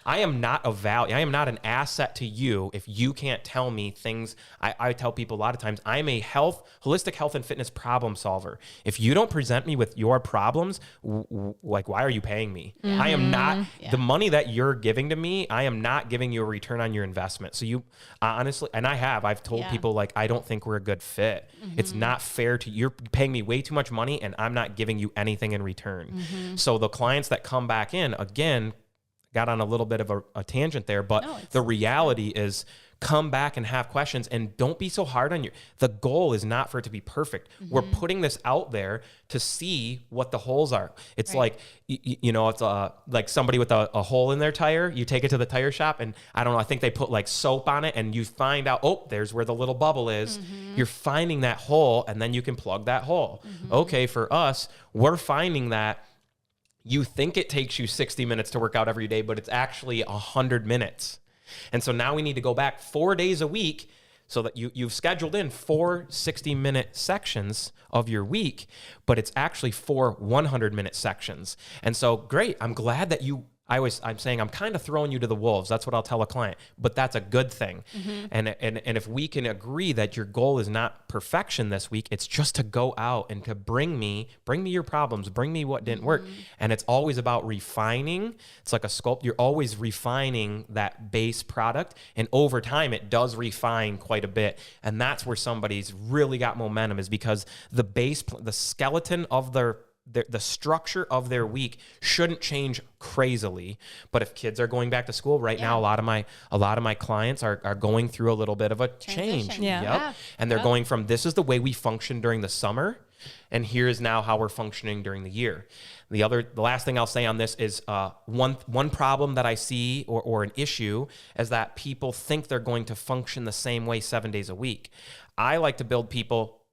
I am not a value. I am not an asset to you if you can't tell me things. I tell people a lot of times, I'm a holistic health and fitness problem solver. If you don't present me with your problems, like, why are you paying me? I am not, the money that you're giving to me, I am not giving you a return on your investment. So you honestly, and I've told people like, I don't think we're a good fit. It's not fair to, you're paying me way too much money and I'm not giving you anything in return. So the clients that come back in, again, got on a little bit of a tangent there, but the reality is come back and have questions and don't be so hard on the goal is not for it to be perfect. We're putting this out there to see what the holes are. It's like, it's like somebody with a hole in their tire. You take it to the tire shop and I don't know, I think they put like soap on it and you find out, oh, there's where the little bubble is. You're finding that hole and then you can plug that hole. Okay. For us, we're finding that you think it takes you 60 minutes to work out every day, but it's actually 100 minutes. And so now we need to go back 4 days a week so that you've scheduled in 4 60-minute sections of your week, but it's actually 4 100-minute sections. And so great, I'm glad that I'm saying I'm kind of throwing you to the wolves. That's what I'll tell a client, but that's a good thing. And if we can agree that your goal is not perfection this week, it's just to go out and to bring me your problems, bring me what didn't work. And it's always about refining. It's like a sculpt. You're always refining that base product. And over time, it does refine quite a bit. And that's where somebody's really got momentum, is because the skeleton of the structure of their week shouldn't change crazily. But if kids are going back to school right now, a lot of my clients are going through a little bit of a change. And they're going from, this is the way we function during the summer, and here is now how we're functioning during the year. The last thing I'll say on this is one problem that I see or an issue is that people think they're going to function the same way 7 days a week. I like to build people,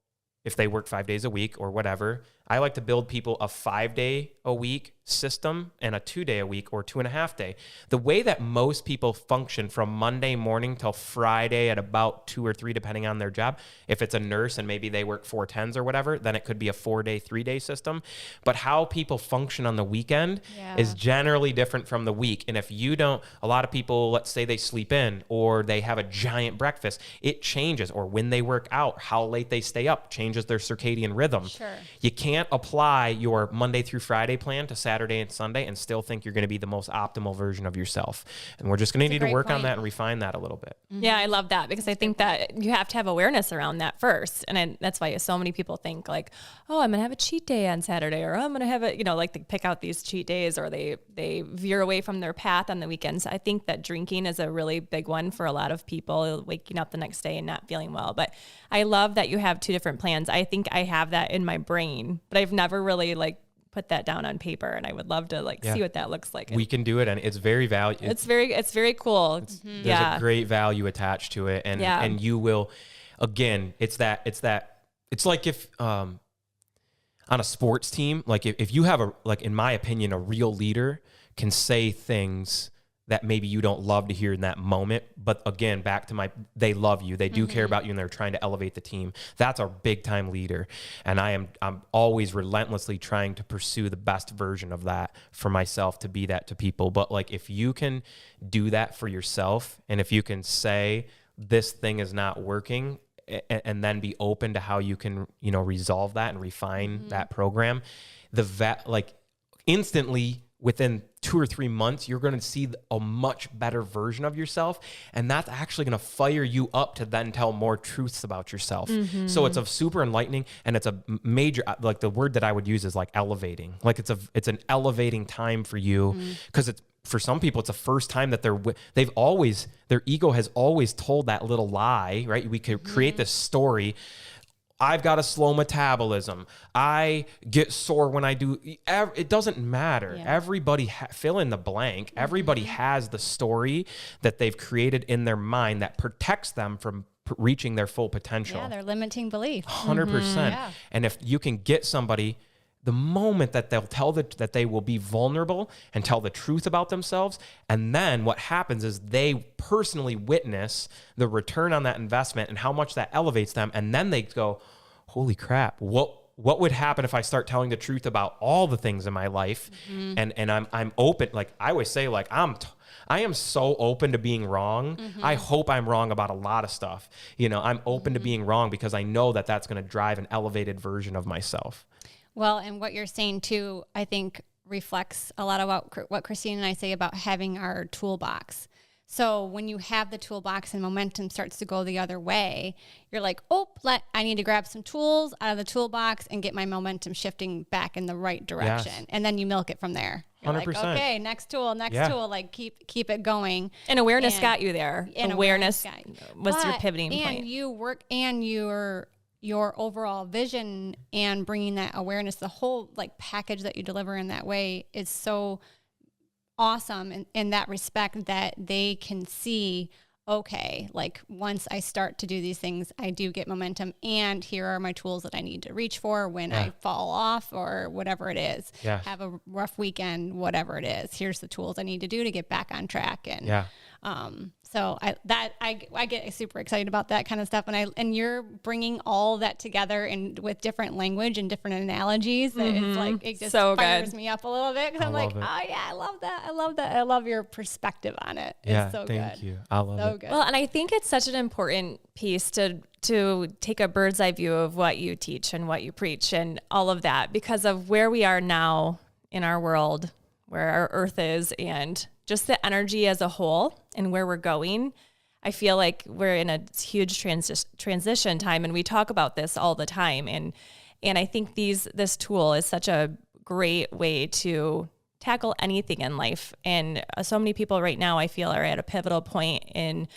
if they work 5 days a week or whatever, I like to build people a 5-day-a-week system and a 2-day-a-week or 2.5 day. The way that most people function from Monday morning till Friday at about 2 or 3, depending on their job. If it's a nurse and maybe they work 4 10s or whatever, then it could be a 4-day, 3-day system. But how people function on the weekend is generally different from the week. And if you don't, a lot of people, let's say they sleep in or they have a giant breakfast, it changes. Or when they work out, how late they stay up changes their circadian rhythm. You can't can't apply your Monday through Friday plan to Saturday and Sunday and still think you're going to be the most optimal version of yourself. And we're just going to need to work on that and refine that a little bit. Yeah, I love that, because I think that you have to have awareness around that first. And that's why so many people think like, oh, I'm going to have a cheat day on Saturday, or I'm going to have a, like they pick out these cheat days, or they veer away from their path on the weekends. I think that drinking is a really big one for a lot of people, waking up the next day and not feeling well. But I love that you have two different plans. I think I have that in my brain, but I've never really put that down on paper, and I would love to see what that looks like. We can do it, and it's very valuable. It's very cool. There's a great value attached to it, and you will, again, it's like if on a sports team, like if you have in my opinion, a real leader can say things that maybe you don't love to hear in that moment. But again, back to they love you. They do care about you, and they're trying to elevate the team. That's our big time leader. And I'm always relentlessly trying to pursue the best version of that for myself, to be that to people. But if you can do that for yourself, and if you can say this thing is not working, and then be open to how you can, resolve that and refine that program, instantly, within 2 or 3 months, you're going to see a much better version of yourself. And that's actually going to fire you up to then tell more truths about yourself. So it's a super enlightening, and it's a major, the word that I would use is elevating. It's an elevating time for you, because for some people, it's the first time that their ego has always told that little lie, right? We could create this story. I've got a slow metabolism. I get sore when I do. It doesn't matter. Yeah. Everybody fill in the blank. Everybody has the story that they've created in their mind that protects them from reaching their full potential. Yeah, their limiting belief. 100%. Yeah. And if you can get somebody, the moment that they'll tell that they will be vulnerable and tell the truth about themselves, and then what happens is they personally witness the return on that investment and how much that elevates them, and then they go, holy crap, what would happen if I start telling the truth about all the things in my life? And I'm open. I always say, I am so open to being wrong. I hope I'm wrong about a lot of stuff. I'm open to being wrong, because I know that that's going to drive an elevated version of myself. Well, and what you're saying too, I think reflects a lot of what Christine and I say about having our toolbox. So when you have the toolbox and momentum starts to go the other way, you're like, I need to grab some tools out of the toolbox and get my momentum shifting back in the right direction. Yes. And then you milk it from there. You're 100%. Like, okay, next tool, keep it going. And awareness got you there. And awareness was your pivoting point. And you work, and your overall vision and bringing that awareness, the whole package that you deliver in that way is so awesome in that respect, that they can see, okay, once I start to do these things, I do get momentum, and here are my tools that I need to reach for when I fall off or whatever it is. Yeah. Have a rough weekend, whatever it is. Here's the tools I need to do to get back on track. And so I get super excited about that kind of stuff, and you're bringing all that together and with different language and different analogies. That it's it just so fires me up a little bit, because I'm like, oh yeah, I love that. I love your perspective on it. Yeah, it's so thank good. you. I love so it. Good. Well, and I think it's such an important piece to take a bird's eye view of what you teach and what you preach and all of that, because of where we are now in our world, where our earth is, and just the energy as a whole and where we're going. I feel like we're in a huge transition time, and we talk about this all the time. And I think this tool is such a great way to tackle anything in life. And so many people right now, I feel, are at a pivotal point in,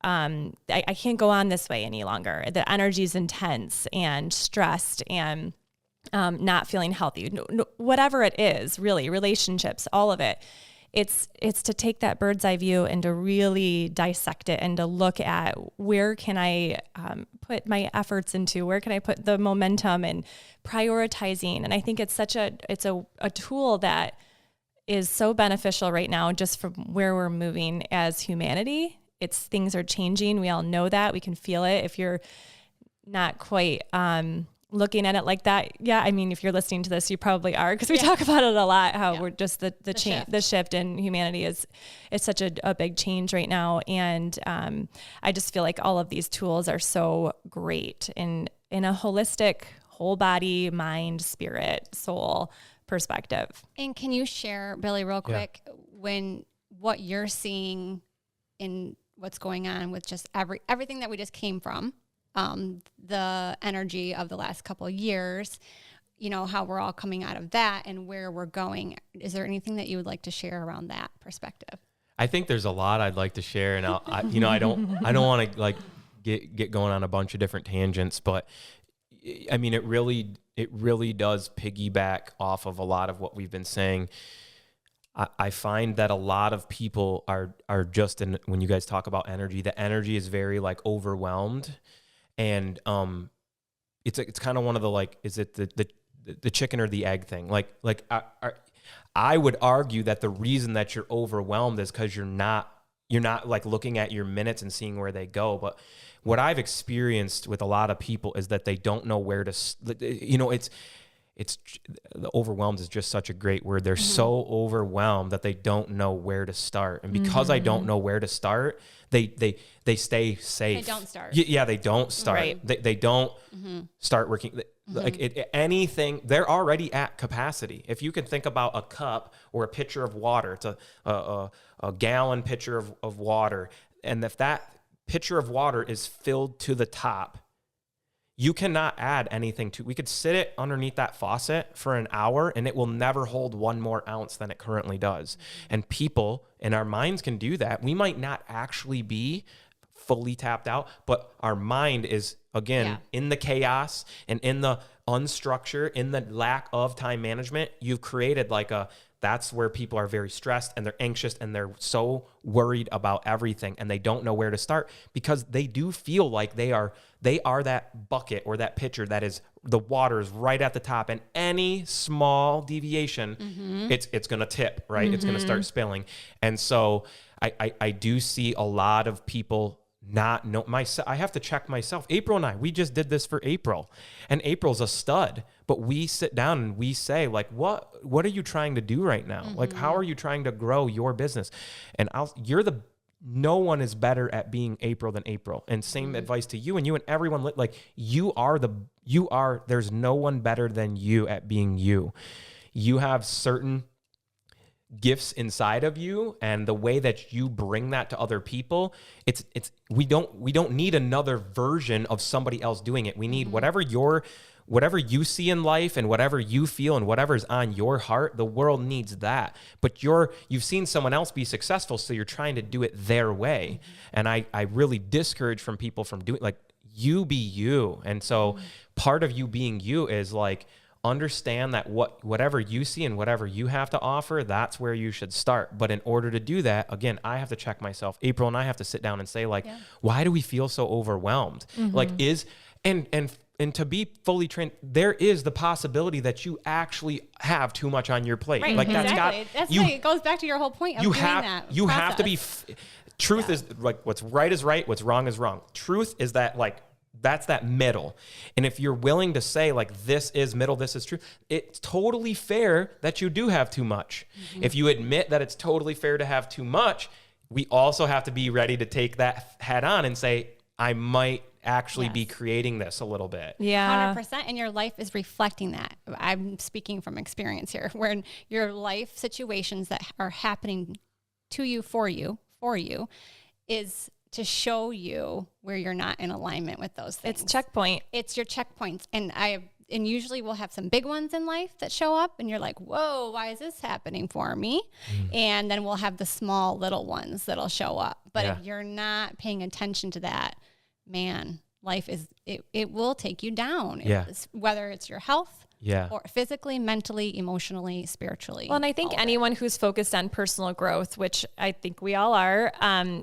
I can't go on this way any longer. The energy is intense and stressed and not feeling healthy, whatever it is, really, relationships, all of it. It's to take that bird's eye view and to really dissect it and to look at where can I put my efforts into, where can I put the momentum, and prioritizing. And I think it's a tool that is so beneficial right now, just from where we're moving as humanity. Things are changing. We all know that. We can feel it. If you're not quite looking at it like that. Yeah. I mean, if you're listening to this, you probably are, because we talk about it a lot, how we're just the shift in humanity is such a big change right now. And I just feel like all of these tools are so great in a holistic whole body, mind, spirit, soul perspective. And can you share, Billy, real quick, what you're seeing in what's going on with just everything that we just came from, the energy of the last couple of years, how we're all coming out of that and where we're going. Is there anything that you would like to share around that perspective? I think there's a lot I'd like to share, and I don't want to like get going on a bunch of different tangents, but I mean, it really does piggyback off of a lot of what we've been saying. I find that a lot of people are just when you guys talk about energy, the energy is very like overwhelmed, and it's kind of one of the like, is it the chicken or the egg thing? Like I would argue that the reason that you're overwhelmed is because you're not like looking at your minutes and seeing where they go. But what I've experienced with a lot of people is that they don't know where to, it's the overwhelmed is just such a great word. They're so overwhelmed that they don't know where to start. And because I don't know where to start, they stay safe. They don't start. Yeah, they don't start. Right. They don't start working. Like anything, they're already at capacity. If you can think about a cup or a pitcher of water, it's a gallon pitcher of water. And if that pitcher of water is filled to the top, you cannot add anything to. We could sit it underneath that faucet for an hour and it will never hold one more ounce than it currently does. And people and our minds can do that. We might not actually be fully tapped out, but our mind is, again, in the chaos and in the unstructure, in the lack of time management. You've created that's where people are very stressed and they're anxious and they're so worried about everything and they don't know where to start because they do feel like they are that bucket or that pitcher that is, the water is right at the top, and any small deviation, it's going to tip, right? It's going to start spilling. And so I do see a lot of people not know myself. I have to check myself. April and we just did this for April, and April's a stud, but we sit down and we say like, what are you trying to do right now? Like, how are you trying to grow your business? And no one is better at being April than April. And same advice to you and everyone, like there's no one better than you at being you. You have certain gifts inside of you, and the way that you bring that to other people, we don't need another version of somebody else doing it. We need whatever you see in life and whatever you feel and whatever's on your heart. The world needs that. But you've seen someone else be successful, so you're trying to do it their way. And I really discourage from people from doing, like, you be you. And so part of you being you is like, understand that whatever you see and whatever you have to offer, that's where you should start. But in order to do that, again, I have to check myself. April and I have to sit down and say, like, why do we feel so overwhelmed? Like, and to be fully trained, there is the possibility that you actually have too much on your plate. Right, like exactly. It goes back to your whole point of have to be truth is like, what's right is right, what's wrong is wrong. Truth is that, like, that's that middle. And if you're willing to say, like, this is middle, this is true, it's totally fair that you do have too much. If you admit that it's totally fair to have too much, we also have to be ready to take that head on and say, I might actually be creating this a little bit. Yeah. 100%. And your life is reflecting that. I'm speaking from experience here, where your life situations that are happening to you, for you, is to show you where you're not in alignment with those things. It's checkpoint. It's your checkpoints. And usually we'll have some big ones in life that show up and you're like, whoa, why is this happening for me? And then we'll have the small little ones that'll show up. But if you're not paying attention to that, man, life it will take you down. Whether it's your health, or physically, mentally, emotionally, spiritually. Well, and I think anyone who's focused on personal growth, which I think we all are,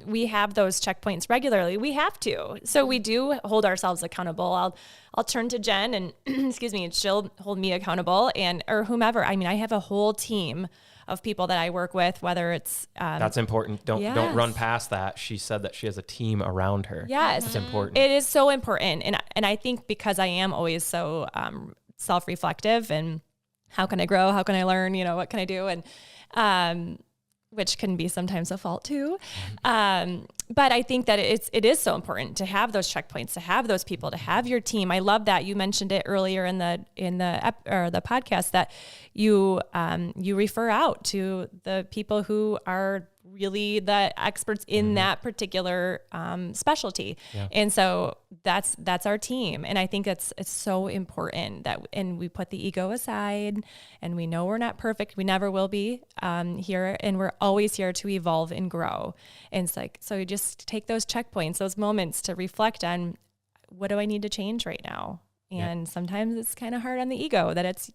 we have those checkpoints regularly. We have to. So we do hold ourselves accountable. I'll turn to Jen and excuse me, and she'll hold me accountable, or whomever. I mean, I have a whole team of people that I work with, whether it's that's important. Don't run past that. She said that she has a team around her. Yes, it's important. It is so important, and I think because I am always so self-reflective and how can I grow? How can I learn? What can I do? And which can be sometimes a fault too. But I think that it is so important to have those checkpoints, to have those people, to have your team. I love that you mentioned it earlier in the podcast that you refer out to the people who are really the experts in that particular specialty. Yeah. And so that's our team. And I think it's so important and we put the ego aside, and we know we're not perfect. We never will be here. And we're always here to evolve and grow. And it's like, so you just take those checkpoints, those moments to reflect on, what do I need to change right now? And sometimes it's kind of hard on the ego that it's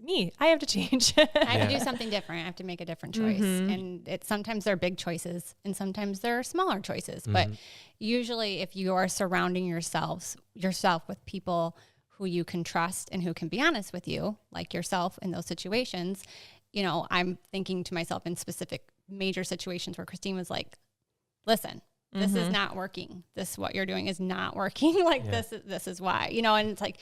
me, I have to change. I have to do something different. I have to make a different choice. And sometimes they're big choices and sometimes they're smaller choices. But usually if you are surrounding yourself with people who you can trust and who can be honest with you, like yourself in those situations, I'm thinking to myself in specific major situations where Christine was like, listen, this is not working. What you're doing is not working. This is why, and it's like,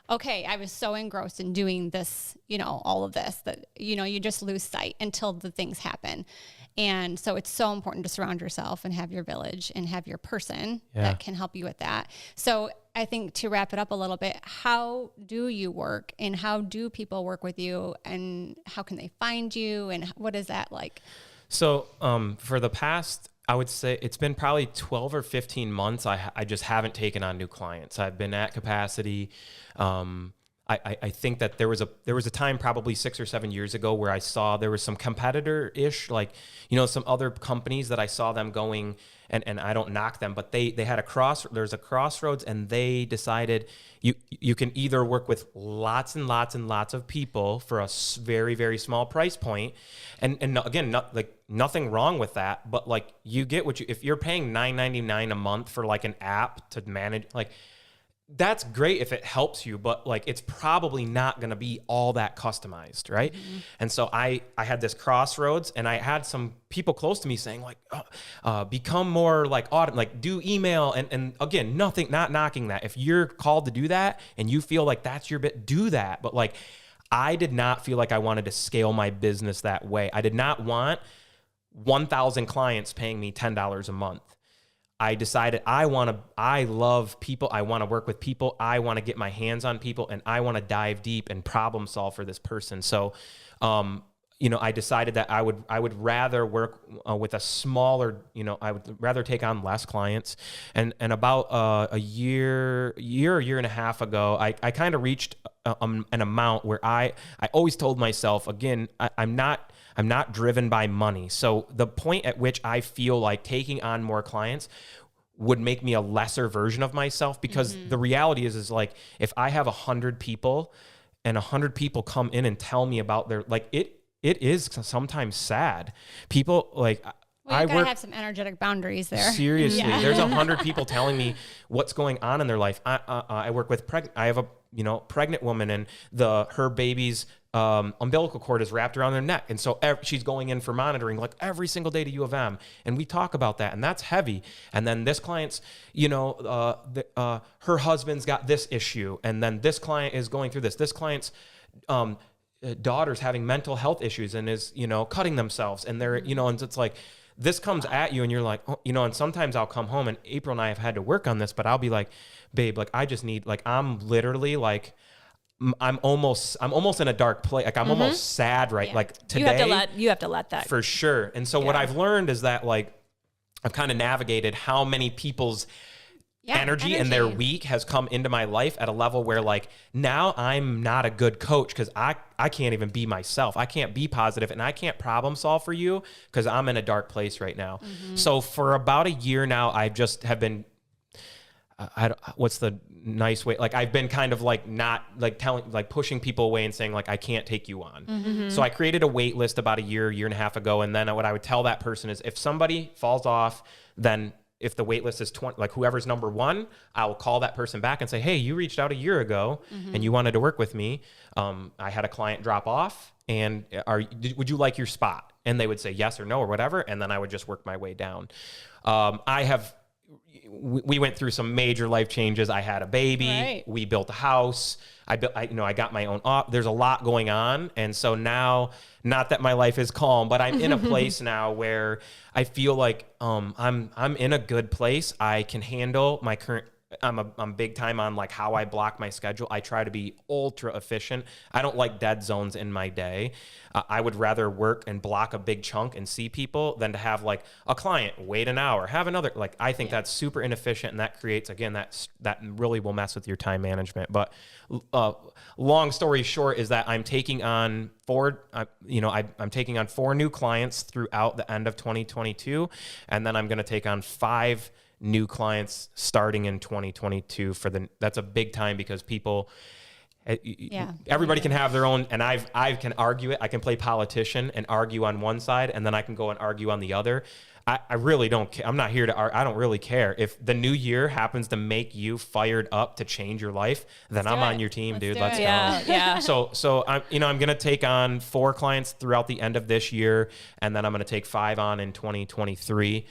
okay, I was so engrossed in doing this, all of this that, you just lose sight until the things happen. And so it's so important to surround yourself and have your village and have your person that can help you with that. So I think to wrap it up a little bit, how do you work and how do people work with you and how can they find you and what is that like? So for the past, I would say it's been probably 12 or 15 months. I just haven't taken on new clients. I've been at capacity. I think that there was a time probably 6 or 7 years ago where I saw there was some competitor-ish, some other companies that I saw them going, and I don't knock them, but they had there's a crossroads, and they decided you can either work with lots and lots and lots of people for a very, very small price point. And again, nothing wrong with that, but you get if you're paying $9.99 a month for an app to manage, that's great if it helps you, but it's probably not going to be all that customized, right? Mm-hmm. And so I had this crossroads, and I had some people close to me saying become more do email, and again, not knocking that. If you're called to do that and you feel like that's your bit, do that. But I did not feel like I wanted to scale my business that way. I did not want 1,000 clients paying me $10 a month. I decided I love people. I want to work with people. I want to get my hands on people, and I want to dive deep and problem solve for this person. So, I decided that I would rather work with a smaller, I would rather take on less clients. And about a year and a half ago, I kind of reached an amount where I always told myself, again, I'm not driven by money. So the point at which I feel like taking on more clients would make me a lesser version of myself, because the reality is if I have 100 people and 100 people come in and tell me about their, it is sometimes sad. People you gotta have some energetic boundaries there. Seriously, there's 100 people telling me what's going on in their life. I work with I have a pregnant woman, and her baby's umbilical cord is wrapped around their neck, and so she's going in for monitoring every single day to U of M, and we talk about that, and that's heavy. And then this client's, her husband's got this issue, and then this client is going through this. This client's daughter's having mental health issues and is cutting themselves, and they're and it's this comes at you, and you're and sometimes I'll come home, and April and I have had to work on this, but I'll be like, babe, I just need, I'm literally I'm almost in a dark place. I'm almost sad, right? Yeah. Today. You have to let that. For sure. And so what I've learned is that I've kind of navigated how many people's energy in their week has come into my life at a level where now I'm not a good coach, because I can't even be myself. I can't be positive, and I can't problem solve for you because I'm in a dark place right now. Mm-hmm. So for about a year now, I just have been, what's the nice way? I've been kind of not telling, pushing people away and saying I can't take you on. Mm-hmm. So I created a wait list about a year and a half ago. And then what I would tell that person is, if somebody falls off, then if the wait list is 20, whoever's number one, I will call that person back and say, hey, you reached out a year ago and you wanted to work with me. I had a client drop off, and would you like your spot? And they would say yes or no or whatever. And then I would just work my way down. I have we went through some major life changes. I had a baby. Right. We built a house. I got my own there's a lot going on. And so now, not that my life is calm, but I'm in a place now where I feel like I'm in a good place. I can handle my current. I'm big time on like how I block my schedule. I try to be ultra efficient. I don't like dead zones in my day. I would rather work and block a big chunk and see people than to have like a client wait an hour, have another. Like, I think that's super inefficient, and that creates, again, that really will mess with your time management. But long story short is that I'm taking on I'm taking on 4 new clients throughout the end of 2022, and then I'm going to take on 5 new clients starting in 2022 that's a big time, because people, everybody can have their own, and I can argue it. I can play politician and argue on one side, and then I can go and argue on the other. I really don't care. I'm not here to argue. I don't really care. If the new year happens to make you fired up to change your life, then I'm on your team, dude. Let's go. Yeah. So I'm going to take on 4 clients throughout the end of this year, and then I'm going to take 5 on in 2023.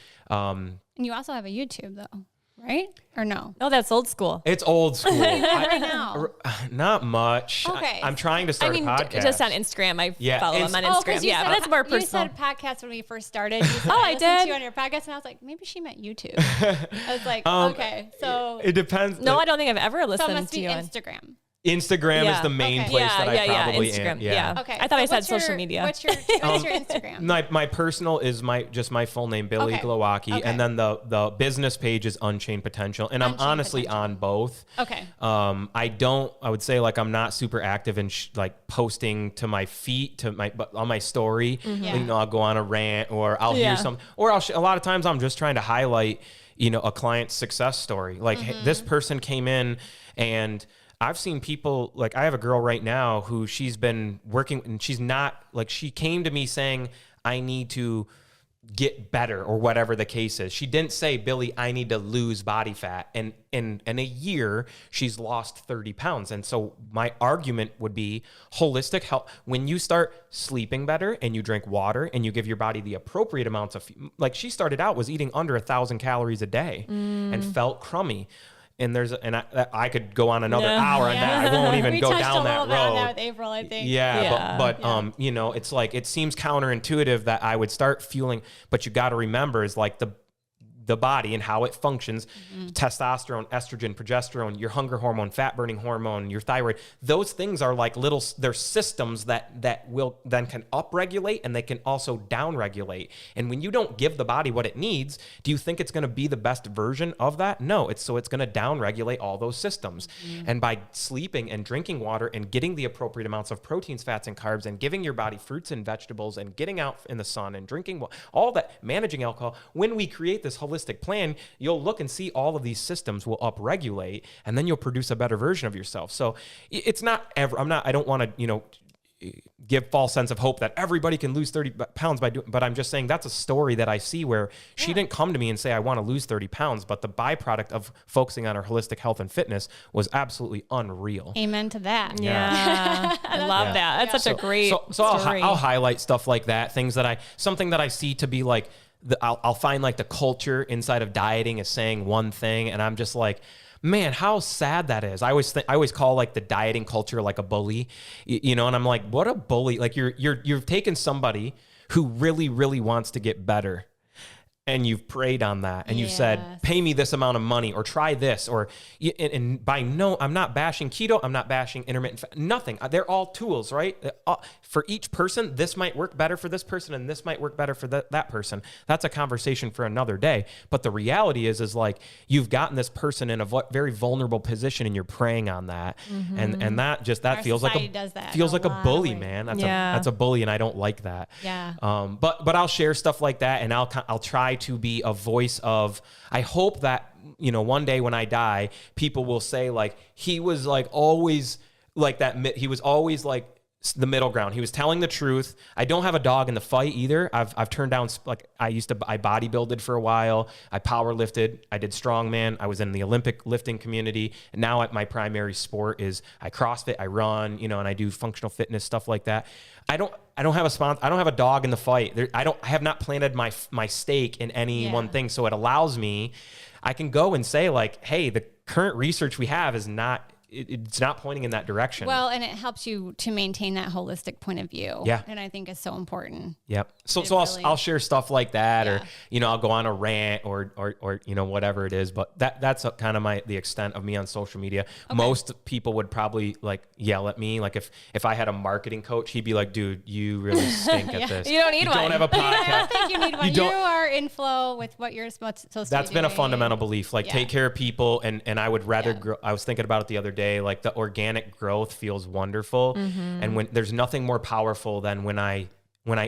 And you also have a YouTube though, right? Or no? Oh, that's old school. It's old school. Right now. Not much. Okay. I'm trying to start a podcast. Just on Instagram. I follow him on Instagram. Yeah, that's more personal. You said podcast when we first started. You said, I did. To you on your podcast, and I was like, maybe she meant YouTube. I was like, okay, so it depends. No, I don't think I've ever listened so it must to be you. Instagram. Instagram is the main place that I probably Instagram. am. Yeah. Okay. I thought I said social media. What's your Instagram? My personal is my full name, Billy Glowacki, and then the business page is Unchained Potential, and I'm honestly on both. Okay. I would say like I'm not super active in like posting to my feed but on my story. Mm-hmm. I'll go on a rant, or I'll hear something, or a lot of times I'm just trying to highlight a client's success story. Like, hey, this person came in, and I've seen people, like I have a girl right now who she's been working, and she's not, like, she came to me saying, I need to get better, or whatever the case is. She didn't say, Billy, I need to lose body fat. And in a year, she's lost 30 pounds. And so my argument would be holistic health. When you start sleeping better and you drink water and you give your body the appropriate amounts of, like, she started out was eating under 1,000 calories a day and felt crummy. And I could go on another hour on that. I won't even go down that road. We touched a little bit on that with April, I think. But it's like, it seems counterintuitive that I would start fueling, but you got to remember is like the body and how it functions, testosterone, estrogen, progesterone, your hunger hormone, fat burning hormone, your thyroid, those things are like they're systems that will then can upregulate, and they can also downregulate. And when you don't give the body what it needs, do you think it's going to be the best version of that? No, it's going to downregulate all those systems. And by sleeping and drinking water and getting the appropriate amounts of proteins, fats, and carbs, and giving your body fruits and vegetables, and getting out in the sun and drinking all that, managing alcohol, when we create this holistic plan, you'll look and see all of these systems will upregulate, and then you'll produce a better version of yourself. So it's not ever, I don't want to, give false sense of hope that everybody can lose 30 pounds by doing, but I'm just saying that's a story that I see where she didn't come to me and say, I want to lose 30 pounds, but the byproduct of focusing on her holistic health and fitness was absolutely unreal. Amen to that. Yeah. I love that. That's such a great story. I'll highlight stuff like that, something that I see to be like, I'll find like the culture inside of dieting is saying one thing, and I'm just like, man, how sad that is. I always call like the dieting culture like a bully, and I'm like, what a bully! Like you've taken somebody who really, really wants to get better, and you've preyed on that, and you've said, pay me this amount of money, or try this, and I'm not bashing keto, I'm not bashing intermittent, nothing. They're all tools, right? For each person, this might work better for this person, and this might work better for that person. That's a conversation for another day. But the reality is like, you've gotten this person in a very vulnerable position, and you're preying on that, and that feels like a bully, man. That's a bully, and I don't like that. Yeah. But I'll share stuff like that, and I'll try to be a voice of, I hope that, one day when I die, people will say like, he was like always like that. He was always like the middle ground. He was telling the truth. I don't have a dog in the fight either. I've turned down, like I bodybuilded for a while. I power lifted. I did strongman. I was in the Olympic lifting community. And now my primary sport is I CrossFit, I run, and I do functional fitness, stuff like that. I don't have a sponsor. I don't have a dog in the fight. I have not planted my stake in any one thing. So it allows me, I can go and say like, hey, the current research we have is not, it's not pointing in that direction. Well, and it helps you to maintain that holistic point of view. Yeah. And I think is so important. Yep. So Really- I'll share stuff like that, Yeah. or, you know, I'll go on a rant or, you know, whatever it is, but that's kind of the extent of me on social media. Okay. Most people would probably like yell at me. Like if I had a marketing coach, he'd be like, dude, you really stink at this. You don't need You one. don't have a I podcast. think you need one. You are in flow with what you're supposed to That's be been a doing. fundamental belief, like Yeah. take care of people. And I would rather Yeah. grow. I was thinking about it the other day, like the organic growth feels wonderful. And when there's nothing more powerful than when I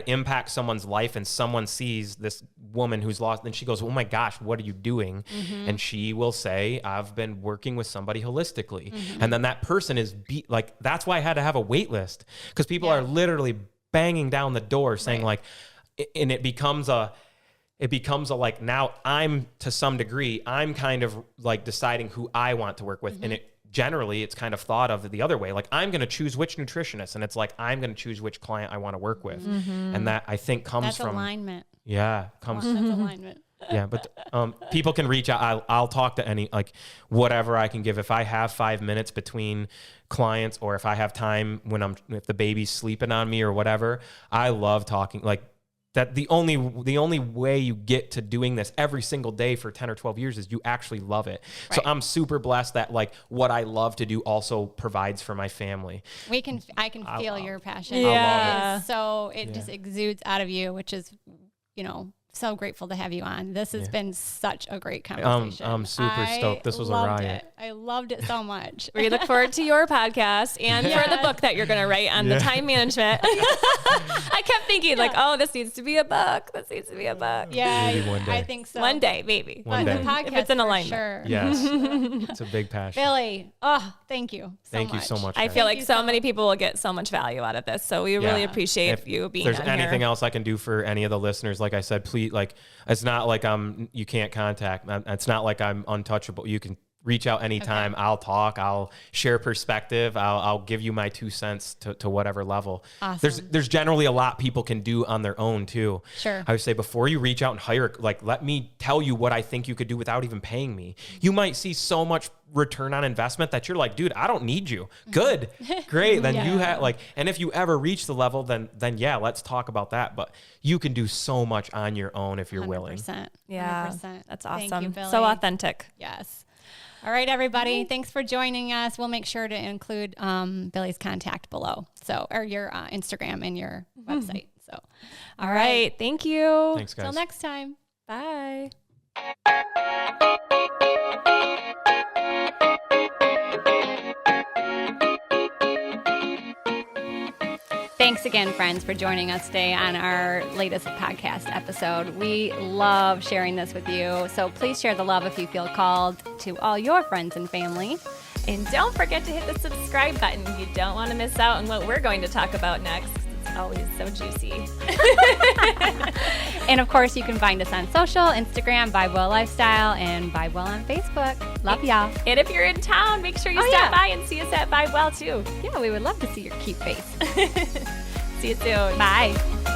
impact someone's life and someone sees this woman who's lost, and she goes, oh my gosh, what are you doing? And she will say, I've been working with somebody holistically. And then that person is like, that's why I had to have a wait list, because people are literally banging down the door saying like, and it becomes a like, now I'm, to some degree, I'm kind of like deciding who I want to work with. And generally it's kind of thought of the other way. Like I'm going to choose which nutritionist, and it's like, I'm going to choose which client I want to work with. And that I think comes That's from alignment. That's That's alignment. yeah. But people can reach out. I'll talk to any, like whatever I can give. If I have 5 minutes between clients, or if I have time if the baby's sleeping on me or whatever, I love talking. Like that the only way you get to doing this every single day for 10 or 12 years is you actually love it. So I'm super blessed that like what I love to do also provides for my family. I can feel your passion. Yeah. So it just exudes out of you, which is, you know, so grateful to have you on. This has been such a great conversation. I'm super stoked. This was a loved riot. it. I loved it so much. We look forward to your podcast and for the book that you're going to write on the time management. I kept thinking like, oh, this needs to be a book. This needs to be a book. Yeah, Maybe one day. I think so. One day, maybe. One But day. the podcast, If it's in for alignment. sure. Yes. It's a big passion. Billy, thank you. Thank you so much. I guys. feel Thank like you so so many people will get so much value out of this. So we really appreciate If you being there's on anything here. else I can do for any of the listeners, like I said, please, like, it's not like you can't contact. It's not like I'm untouchable. You can reach out anytime. Okay. I'll talk. I'll share perspective. I'll give you my 2 cents to whatever level. Awesome. There's generally a lot people can do on their own too. Sure. I would say before you reach out and hire, like, let me tell you what I think you could do without even paying me. You might see so much return on investment that you're like, dude, I don't need you. Good. Great. Then you have like, and if you ever reach the level, then yeah, let's talk about that. But you can do so much on your own if you're 100%. willing. Yeah. 100%. That's awesome. Thank you, Billy. So authentic. Yes. All right, everybody. Thanks for joining us. We'll make sure to include Billy's contact below. So, or your Instagram and your website. So, All right. Thank you. Thanks, guys. Till next time. Bye. Thanks again, friends, for joining us today on our latest podcast episode. We love sharing this with you. So please share the love if you feel called to all your friends and family. And don't forget to hit the subscribe button. You don't want to miss out on what we're going to talk about next. It's always so juicy. And of course, you can find us on social, Instagram, Vibe Well Lifestyle, and Vibe Well on Facebook. Love y'all. And if you're in town, make sure you stop by and see us at Vibe Well too. Yeah, we would love to see your cute face. See you soon. Bye.